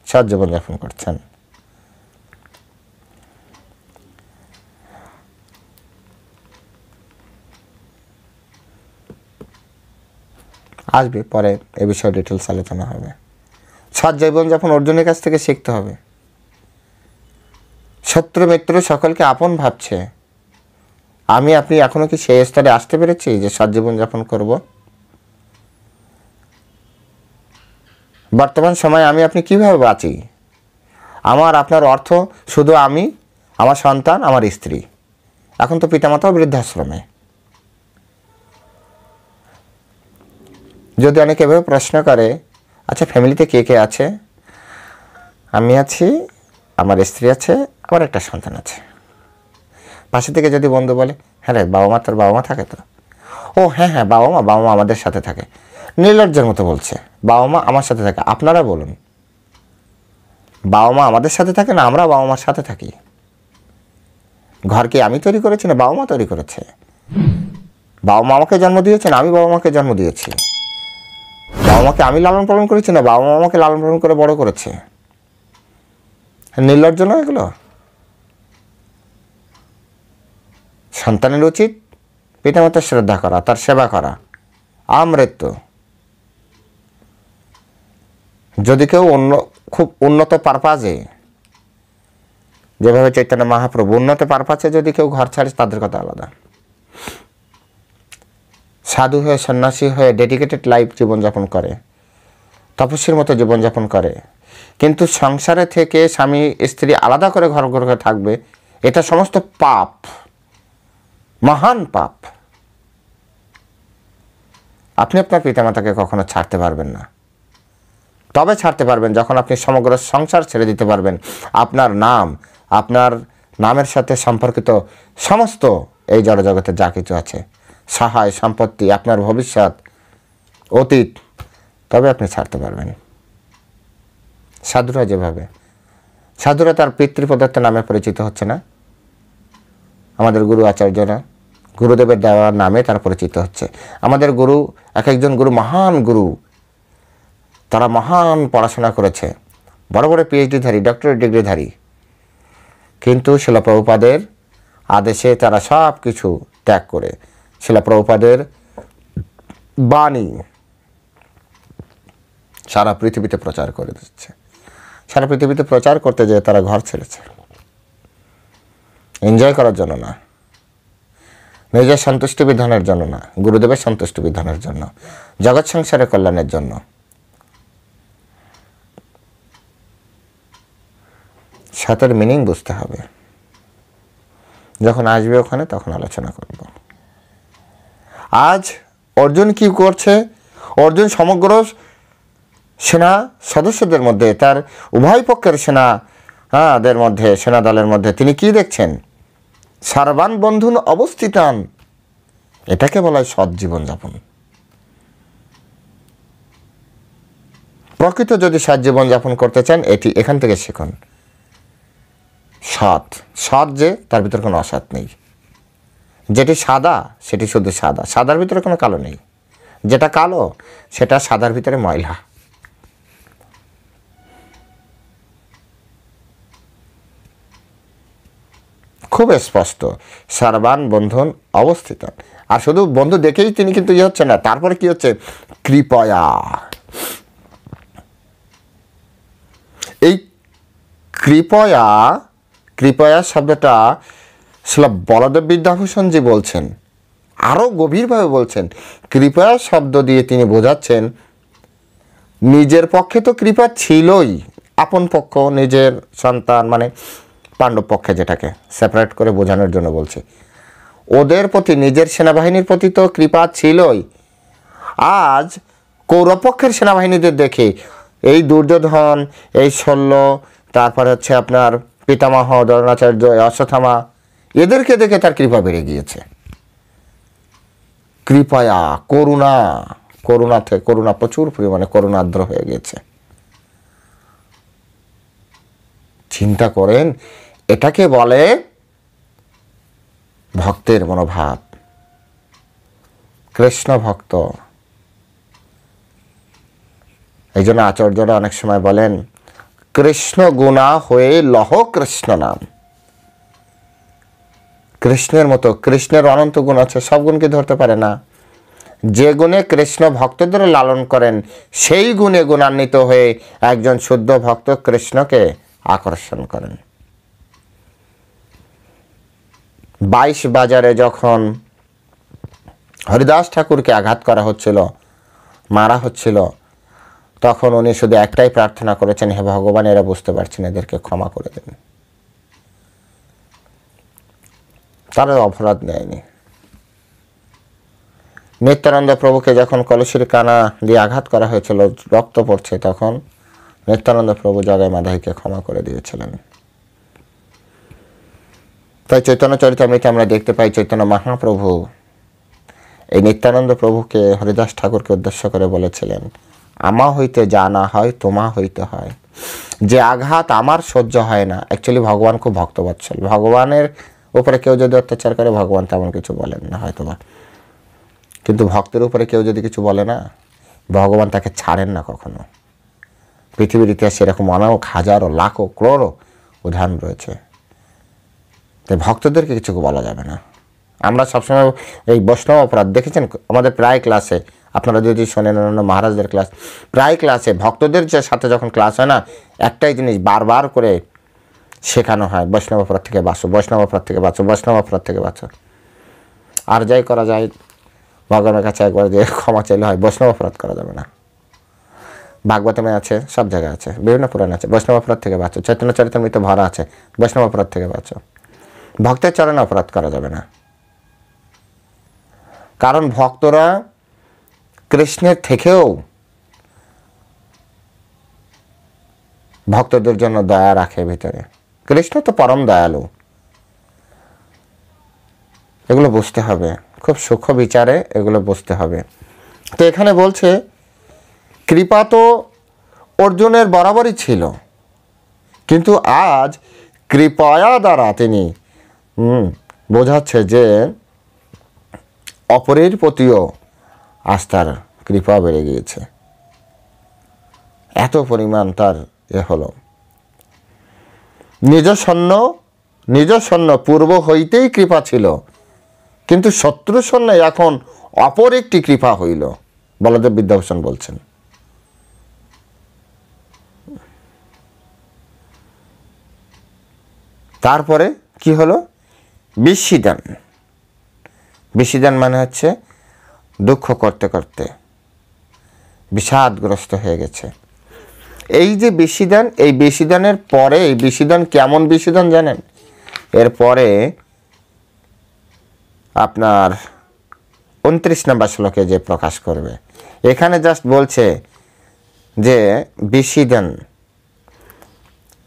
সৎ জীবনযাপন করছেন। আসবে পরে এ বিষয়ে ডিটেলস আলোচনা হবে। সৎ জীবনযাপন অর্জুনের কাছ থেকে শিখতে হবে। শত্রু মিত্র সকলকে আপন ভাবছে। আমি আপনি এখনো কি সেই স্তরে আসতে পেরেছি যে সৎ জীবনযাপন করব? বর্তমান সময়ে আমি আপনি কিভাবে বাঁচি? আমার আপনার অর্থ শুধু আমি, আমার সন্তান, আমার স্ত্রী। এখন তো পিতামাতাও বৃদ্ধাশ্রমে। যদি অনেকে এভাবে প্রশ্ন করে, আচ্ছা ফ্যামিলিতে কে কে আছে? আমি আছি, আমার স্ত্রী আছে, আমার একটা সন্তান আছে। পাশে থেকে যদি বন্ধু বলে, হ্যাঁ রে বাবা মা, তোর বাবা মা থাকে তো? ও হ্যাঁ হ্যাঁ, বাবা মা আমাদের সাথে থাকে। নির্লজ্জের মতো বলছে, বাবা মা আমার সাথে থাকে। আপনারা বলুন, বাবা মা আমাদের সাথে থাকে না আমরা বাবা মার সাথে থাকি? ঘর কি আমি তৈরি করেছি না বাবা মা তৈরি করেছে? বাবা মা আমাকে জন্ম দিয়েছেন, আমি বাবা মাকে জন্ম দিয়েছি। বাবা মাকে আমি লালন পালন করেছি না, বাবা মা আমাকে লালন পালন করে বড় করেছে। নির্লজ্জ না এগুলো? সন্তানের উচিত পিতামাতার শ্রদ্ধা করা, তার সেবা করা, আমৃত্যু। যদি কেউ খুব উন্নত পারপাজে, যেভাবে চৈতন্য মহাপ্রভু উন্নত পারপাজে যদি কেউ ঘর ছাড়ে, তাদের কথা আলাদা। সাধু হয়ে, সন্ন্যাসী হয়ে ডেডিকেটেড লাইফ জীবনযাপন করে, তপস্বীর মতো জীবনযাপন করে, কিন্তু সংসারে থেকে স্বামী স্ত্রী আলাদা করে ঘর ঘরে থাকবে, এটা সমস্ত পাপ, মহান পাপ। আপনি আপনার পিতামাতাকে কখনো ছাড়তে পারবেন না। তবে ছাড়তে পারবেন যখন আপনি সমগ্র সংসার ছেড়ে দিতে পারবেন। আপনার নাম, আপনার নামের সাথে সম্পর্কিত সমস্ত এই জড়জগতে যা কিছু আছে, সহায় সম্পত্তি, আপনার ভবিষ্যৎ, অতীত, তবে আপনি ছাড়তে পারবেন। সাধুরা যেভাবে, সাধুরা তার পিতৃপদার্থ নামে পরিচিত হচ্ছে না, আমাদের গুরু আচার্যরা গুরুদেবের দেওয়ার নামে তারা পরিচিত হচ্ছে। আমাদের গুরু, এক একজন গুরু মহান গুরু, তারা মহান পড়াশোনা করেছে, বড় বড় পিএইচডিধারী, ডক্টরেট ডিগ্রিধারী, কিন্তু শিলা প্রভুপাদের আদেশে তারা সব কিছু ত্যাগ করে শিলা প্রভুপাদের বাণী সারা পৃথিবীতে প্রচার করে দিচ্ছে। সারা পৃথিবীতে প্রচার করতে যেয়ে তারা ঘর ছেড়েছে, এনজয় করার জন্য না, নিজের সন্তুষ্টি বিধানের জন্য না, গুরুদেবের সন্তুষ্টি বিধানের জন্য, জগৎ সংসারের কল্যাণের জন্য। সাথের মিনিং বুঝতে হবে। যখন আসবে ওখানে তখন আলোচনা করব। আজ অর্জুন কি করছে? অর্জুন সমগ্র সেনা সদস্যদের মধ্যে, তার উভয় পক্ষের সেনাদের মধ্যে, সেনা দলের মধ্যে তিনি কি দেখছেন? সর্বান বন্ধুন অবস্থিতান। এটাকে বলা হয় সৎ জীবনযাপন। প্রকৃত যদি সৎ জীবনযাপন করতে চান, এখান থেকে শিখুন। সৎ, সৎ যে তার ভিতরে কোনো অসৎ নেই। যেটি সাদা সেটি শুধু সাদা, সাদার ভিতরে কোনো কালো নেই। যেটা কালো সেটা সাদার ভিতরে ময়লা। খুব স্পষ্ট, সর্বান বন্ধন অবস্থিত। আর শুধু বন্ধু দেখেই তিনি কিন্তু হচ্ছে না, তারপরে কি হচ্ছে? কৃপয়া। এই কৃপয়া, কৃপয়া শব্দটা শ্রী বলদেব বিদ্যাভূষণজি বলছেন, আরও গভীরভাবে বলছেন। কৃপয়া শব্দ দিয়ে তিনি বোঝাচ্ছেন, নিজের পক্ষে তো কৃপা ছিলই, আপন পক্ষ, নিজের সন্তান মানে পাণ্ডব পক্ষে, যেটাকে সেপারেট করে বোঝানোর জন্য বলছে, ওদের প্রতি, নিজের সেনাবাহিনীর প্রতি তো কৃপা ছিলই। আজ কৌরব পক্ষের সেনাবাহিনীদের দেখে, এই দুর্যোধন, এই শল্য, তারপরে হচ্ছে আপনার পিতামহ দ্রোণাচার্য, অশ্বত্থামা, এদেরকে দেখে তার কৃপা বেড়ে গিয়েছে। কৃপয়া, করুণা, করুণা প্রচুর পরিমাণে করুণাদ্র হয়ে গিয়েছে। চিন্তা করেন, এটাকে বলে ভক্তের মনোভাব, কৃষ্ণ ভক্ত। এই জন্য আচার্যরা অনেক সময় বলেন, কৃষ্ণ গুণা হয়ে লহ কৃষ্ণ নাম। কৃষ্ণের মতো, কৃষ্ণের অনন্ত গুণ আছে, সব গুণকে ধরতে পারে না। যে গুণে কৃষ্ণ ভক্তদের লালন করেন, সেই গুণে গুণান্বিত হয়ে একজন শুদ্ধ ভক্ত কৃষ্ণকে আকর্ষণ করেন। 22 বাজারে যখন হরিদাস ঠাকুরকে আঘাত করা হচ্ছিল, মারা হচ্ছিল, তখন উনি শুধু একটাই প্রার্থনা করেছেন, হে ভগবান, এরা বুঝতে পারছেন, এদেরকে ক্ষমা করে দেন। তারা অপরাধ নেয়নি। নিত্যানন্দ প্রভুকে যখন কলসির কানা দিয়ে আঘাত করা হয়েছিল, রক্ত পড়ছে, তখন নিত্যানন্দ প্রভু জগাই মাধাইকে ক্ষমা করে দিয়েছিলেন। তাই চৈতন্য চরিতামৃতে আমরা দেখতে পাই, চৈতন্য মহাপ্রভু এই নিত্যানন্দ প্রভুকে হরিদাস ঠাকুরকে উদ্দেশ্য করে বলেছিলেন, আমা হইতে যা না হয় তোমা হইতে হয়। যে আঘাত আমার সহ্য হয় না। অ্যাকচুয়ালি ভগবান খুব ভক্তবৎসল। ভগবানের উপরে কেউ যদি অত্যাচার করে, ভগবান তেমন কিছু বলেন না হয়তোবা, কিন্তু ভক্তের উপরে কেউ যদি কিছু বলে না, ভগবান তাকে ছাড়েন না কখনো। পৃথিবীর ইতিহাসে এরকম অনেক হাজারো লাখো ক্রোড়ো উদাহরণ রয়েছে। তাই ভক্তদেরকে কিছু বলা যাবে না। আমরা সবসময় এই বৈষ্ণব অপরাধ দেখেছেন আমাদের প্রায় ক্লাসে, আপনারা যদি শোনেন অন্য মহারাজদের ক্লাস, প্রায় ক্লাসে ভক্তদের যে সাথে যখন ক্লাস হয় না, একটাই জিনিস বারবার করে শেখানো হয়, বৈষ্ণব অপরাধ থেকে বাঁচো, বৈষ্ণব অপরাধ থেকে বাঁচো, বৈষ্ণব অপরাধ থেকে বাঁচো। আর যাই করা যায় ভগবানের কাছে একবার যে ক্ষমা চাইলে হয়, বৈষ্ণব অপরাধ করা যাবে না। ভাগবতমে আছে, সব জায়গায় আছে, বিভিন্ন পুরাণ আছে, বৈষ্ণব অপরাধ থেকে বাঁচো। চৈতন্য চরিতামৃতে ভরা আছে, বৈষ্ণব অপরাধ থেকে বাঁচো। ভক্তের চরণে অপরাধ করা যাবে না, কারণ ভক্তরা কৃষ্ণের থেকেও ভক্তদের জন্য দয়া রাখে ভিতরে। কৃষ্ণ তো পরম দয়ালু, এগুলো বুঝতে হবে, খুব সূক্ষ্ম বিচারে এগুলো বুঝতে হবে। তো এখানে বলছে কৃপা তো অর্জুনের বরাবরই ছিল, কিন্তু আজ কৃপয়া দ্বারা তিনি বোঝাচ্ছে যে অপরের প্রতিও আস্থার কৃপা বেড়ে গিয়েছে, এত পরিমাণ তার হলো। নিজস্বন্য পূর্ব হইতেই কৃপা ছিল, কিন্তু শত্রু শূন্য এখন অপর একটি কৃপা হইল, বলদেব বিদ্যাভূষণ বলছেন। তারপরে কি হলো? বিষিদান। বিষিদান মানে হচ্ছে দুঃখ করতে করতে বিষাদগ্রস্ত হয়ে গেছে। এই যে বিষিদান, এই বিষিদানের পরে, এই বিষিদান কেমন বিষিদান জানেন? এরপরে আপনার 29 নম্বর শ্লোকে যে প্রকাশ করবে, এখানে জাস্ট বলছে যে বিষিদান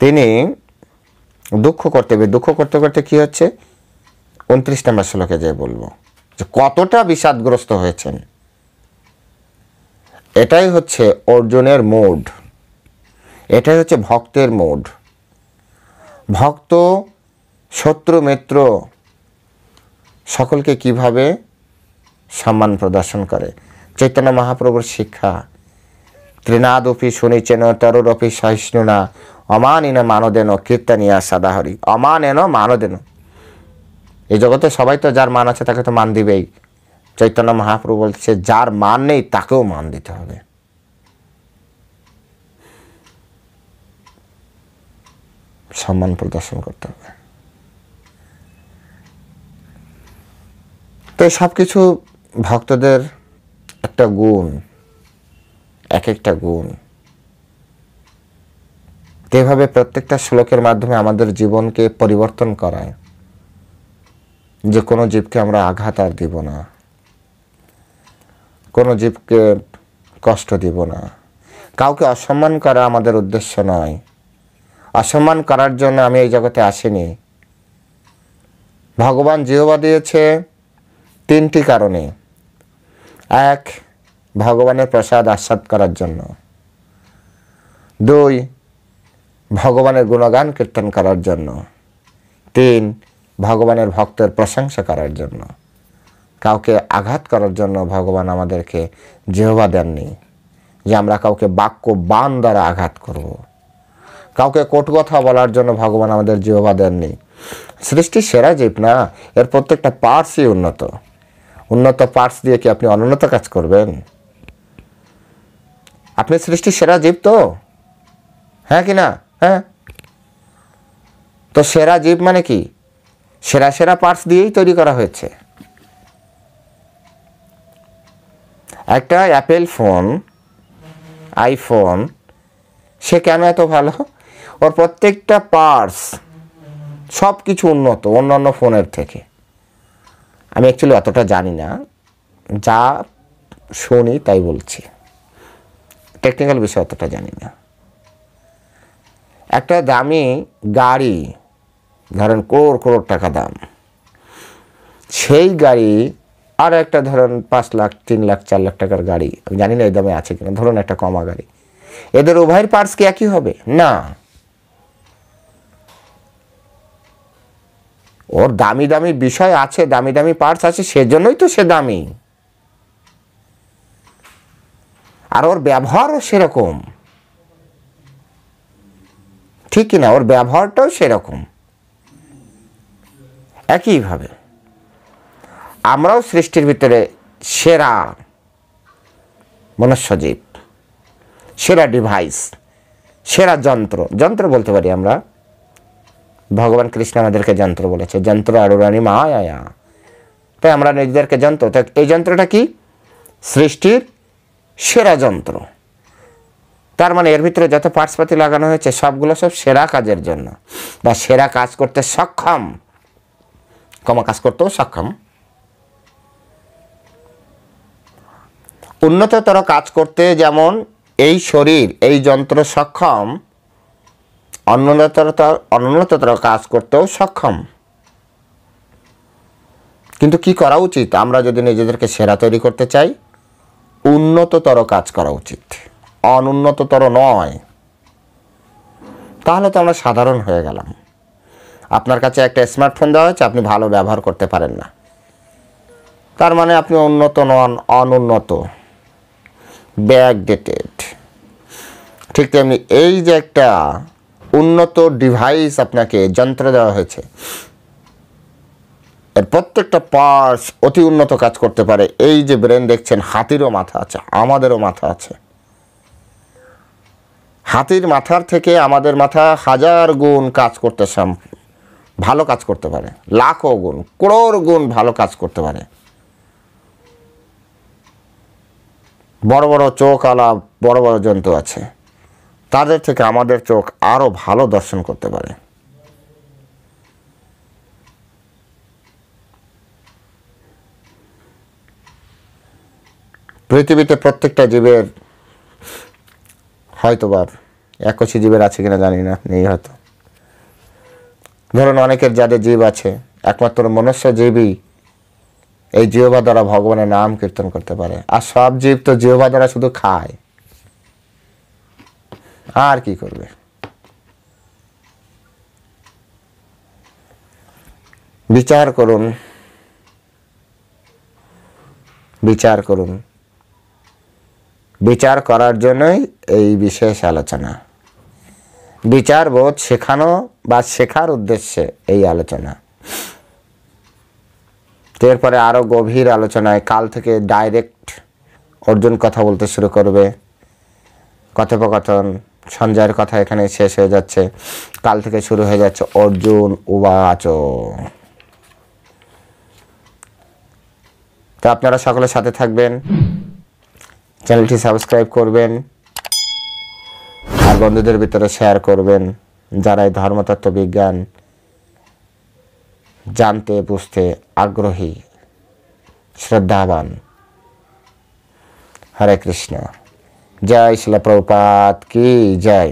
তিনি দুঃখ করতে করতে কি হচ্ছে 29 নম্বর শ্লোকে যে বলবো যে কতটা বিষাদগ্রস্ত হয়েছেন। এটাই হচ্ছে অর্জুনের মুড, এটাই হচ্ছে ভক্তের মুড। ভক্ত শত্রু মিত্র সকলকে কিভাবে সম্মান প্রদর্শন করে। চৈতন্য মহাপ্রভুর শিক্ষা, ত্রিনাদপি শুনিচেন তরুরপি সহিষ্ণুনা অমানিন মানদেন কীর্তনিয়া সদাহরি। অমানেন মানদেন, এই জগতে সবাই তো যার মান আছে তাকে তো মান দিবেই। চৈতন্য মহাপ্রভু বলছে যার মান নেই তাকেও মান দিতে হবে। সম্মান প্রদর্শন করতে হবে। তো সব কিছু ভক্তদের একটা গুণ, এক একটা গুণ। এভাবে প্রত্যেকটা শ্লোকের মাধ্যমে আমাদের জীবনকে পরিবর্তন করায় যে কোনো জীবকে আমরা আঘাত আর দিব না, কোনো জীবকে কষ্ট দিব না, কাউকে অসম্মান করা আমাদের উদ্দেশ্য নয়। অসম্মান করার জন্য আমি এই জগতে আসিনি। ভগবান জিহ্বা দিয়েছে 3টি কারণে। 1, ভগবানের প্রসাদ আস্বাদ করার জন্য। 2, ভগবানের গুণগান কীর্তন করার জন্য। 3, ভগবানের ভক্তের প্রশংসা করার জন্য। কাউকে আঘাত করার জন্য ভগবান আমাদেরকে জিহ্বা দেননি যে আমরা কাউকে বাক্য বাণ দ্বারা আঘাত করব। কাউকে কটু কথা বলার জন্য ভগবান আমাদের জিহ্বা দেননি। সৃষ্টির সেরা জীব না, এর প্রত্যেকটা পার্টসই উন্নত। উন্নত পার্টস দিয়ে কি আপনি অনুন্নত কাজ করবেন? আপনি সৃষ্টির সেরা জীব তো, হ্যাঁ কি না? হ্যাঁ। তো সেরা জীব মানে কি? সেরা সেরা পার্টস দিয়েই তৈরি করা হয়েছে। একটা অ্যাপেল ফোন, আইফোন, সে কেন এত ভালো? ওর প্রত্যেকটা পার্টস সব কিছু উন্নত অন্যান্য ফোনের থেকে। আমি অ্যাকচুয়ালি অতটা জানি না, যা শুনি তাই বলছি, টেকনিক্যাল বিষয় অতটা জানি না। একটা দামি গাড়ি, ধরেন করোড় টাকা দাম, সেই গাড়ি আর একটা ধরেন 5 লাখ 3 লাখ 4 লাখ টাকার গাড়ি, আমি জানি না এই দামে আছে কিনা, ধরুন একটা কমা গাড়ি, এদের উভয়ের পার্টস কি একই হবে? না। ওর দামি দামি বিষয় আছে, দামি দামি পার্টস আছে, সেজন্যই তো সে দামি। আর ওর ব্যবহারও সেরকম, ঠিক কিনা? ওর ব্যবহারটাও সেরকম। একইভাবে আমরাও সৃষ্টির ভিতরে সেরা মনুষ্যজীব, সেরা ডিভাইস, সেরা যন্ত্র। যন্ত্র বলতে পারি আমরা, ভগবান কৃষ্ণ আমাদেরকে যন্ত্র বলেছে, যন্ত্র আরুরানি মায়া। তাই আমরা নিজেদেরকে যন্ত্র। তাই এই যন্ত্রটা কি? সৃষ্টির সেরা যন্ত্র। তার মানে এর ভিতরে যত পার্টসপাতি লাগানো হয়েছে সবগুলো সব সেরা কাজের জন্য, বা সেরা কাজ করতে সক্ষম, কাজ করতেও সক্ষম। উন্নততর কাজ করতে যেমন এই শরীর, এই যন্ত্র সক্ষম, অনুন্নততর কাজ করতেও সক্ষম। কিন্তু কি করা উচিত? আমরা যদি নিজেদেরকে সেরা তৈরি করতে চাই, উন্নততর কাজ করা উচিত, অনুন্নততর নয়। তাহলে তো আমরা সাধারণ হয়ে গেলাম। আপনার কাছে একটা স্মার্টফোন দেওয়া হয়েছে, আপনি ভালো ব্যবহার করতে পারেন না, তার মানে আপনি উন্নত নন, অনুন্নত, ব্যাকডেটেড। ঠিক তেমনি এই যে একটা উন্নত ডিভাইস, আপনাকে যন্ত্র দেওয়া হয়েছে, এর প্রত্যেকটা পার্টস অতি উন্নত কাজ করতে পারে। এই যে ব্রেন দেখছেন, হাতিরও মাথা আছে, আমাদেরও মাথা আছে। হাতির মাথার থেকে আমাদের মাথা 1000 গুণ কাজ করতে, ভালো কাজ করতে পারে, লাখো গুণ, করোড় গুণ ভালো কাজ করতে পারে। বড় বড় চোখ আলা বড় বড় জন্তু আছে, তাদের থেকে আমাদের চোখ আরো ভালো দর্শন করতে পারে। পৃথিবীতে প্রত্যেকটা জীবের, হয়তোবা 81 জীবের আছে কিনা জানি না, নেই হয়তো। ধরুন অনেকের যাদের জীব আছে, একমাত্র মনুষ্য জীবই এই জিহ্বা দ্বারা ভগবানের নাম কীর্তন করতে পারে। আর সব জীব তো জিহ্বা দ্বারা শুধু খায়, আর কি করবে? বিচার করুন, বিচার করুন। বিচার করার জন্যই এই বিশেষ আলোচনা। বিচার বোধ শেখানো বা শেখার উদ্দেশ্যে এই আলোচনা। এরপরে আরো গভীর আলোচনায় কাল থেকে ডাইরেক্ট অর্জুন কথা বলতে শুরু করবে। কথোপকথন সঞ্জয়ের কথা এখানে শেষ হয়ে যাচ্ছে, কাল থেকে শুরু হয়ে যাচ্ছে অর্জুন উবাচ। তো আপনারা সকলের সাথে থাকবেন, চ্যানেলটি সাবস্ক্রাইব করবেন, আর বন্ধুদের ভিতরে শেয়ার করবেন যারা এই ধর্মতত্ত্ব বিজ্ঞান জানতে বুঝতে আগ্রহী, শ্রদ্ধাবান। হরে কৃষ্ণ। জয় শিল প্রভুপাদ কি জয়।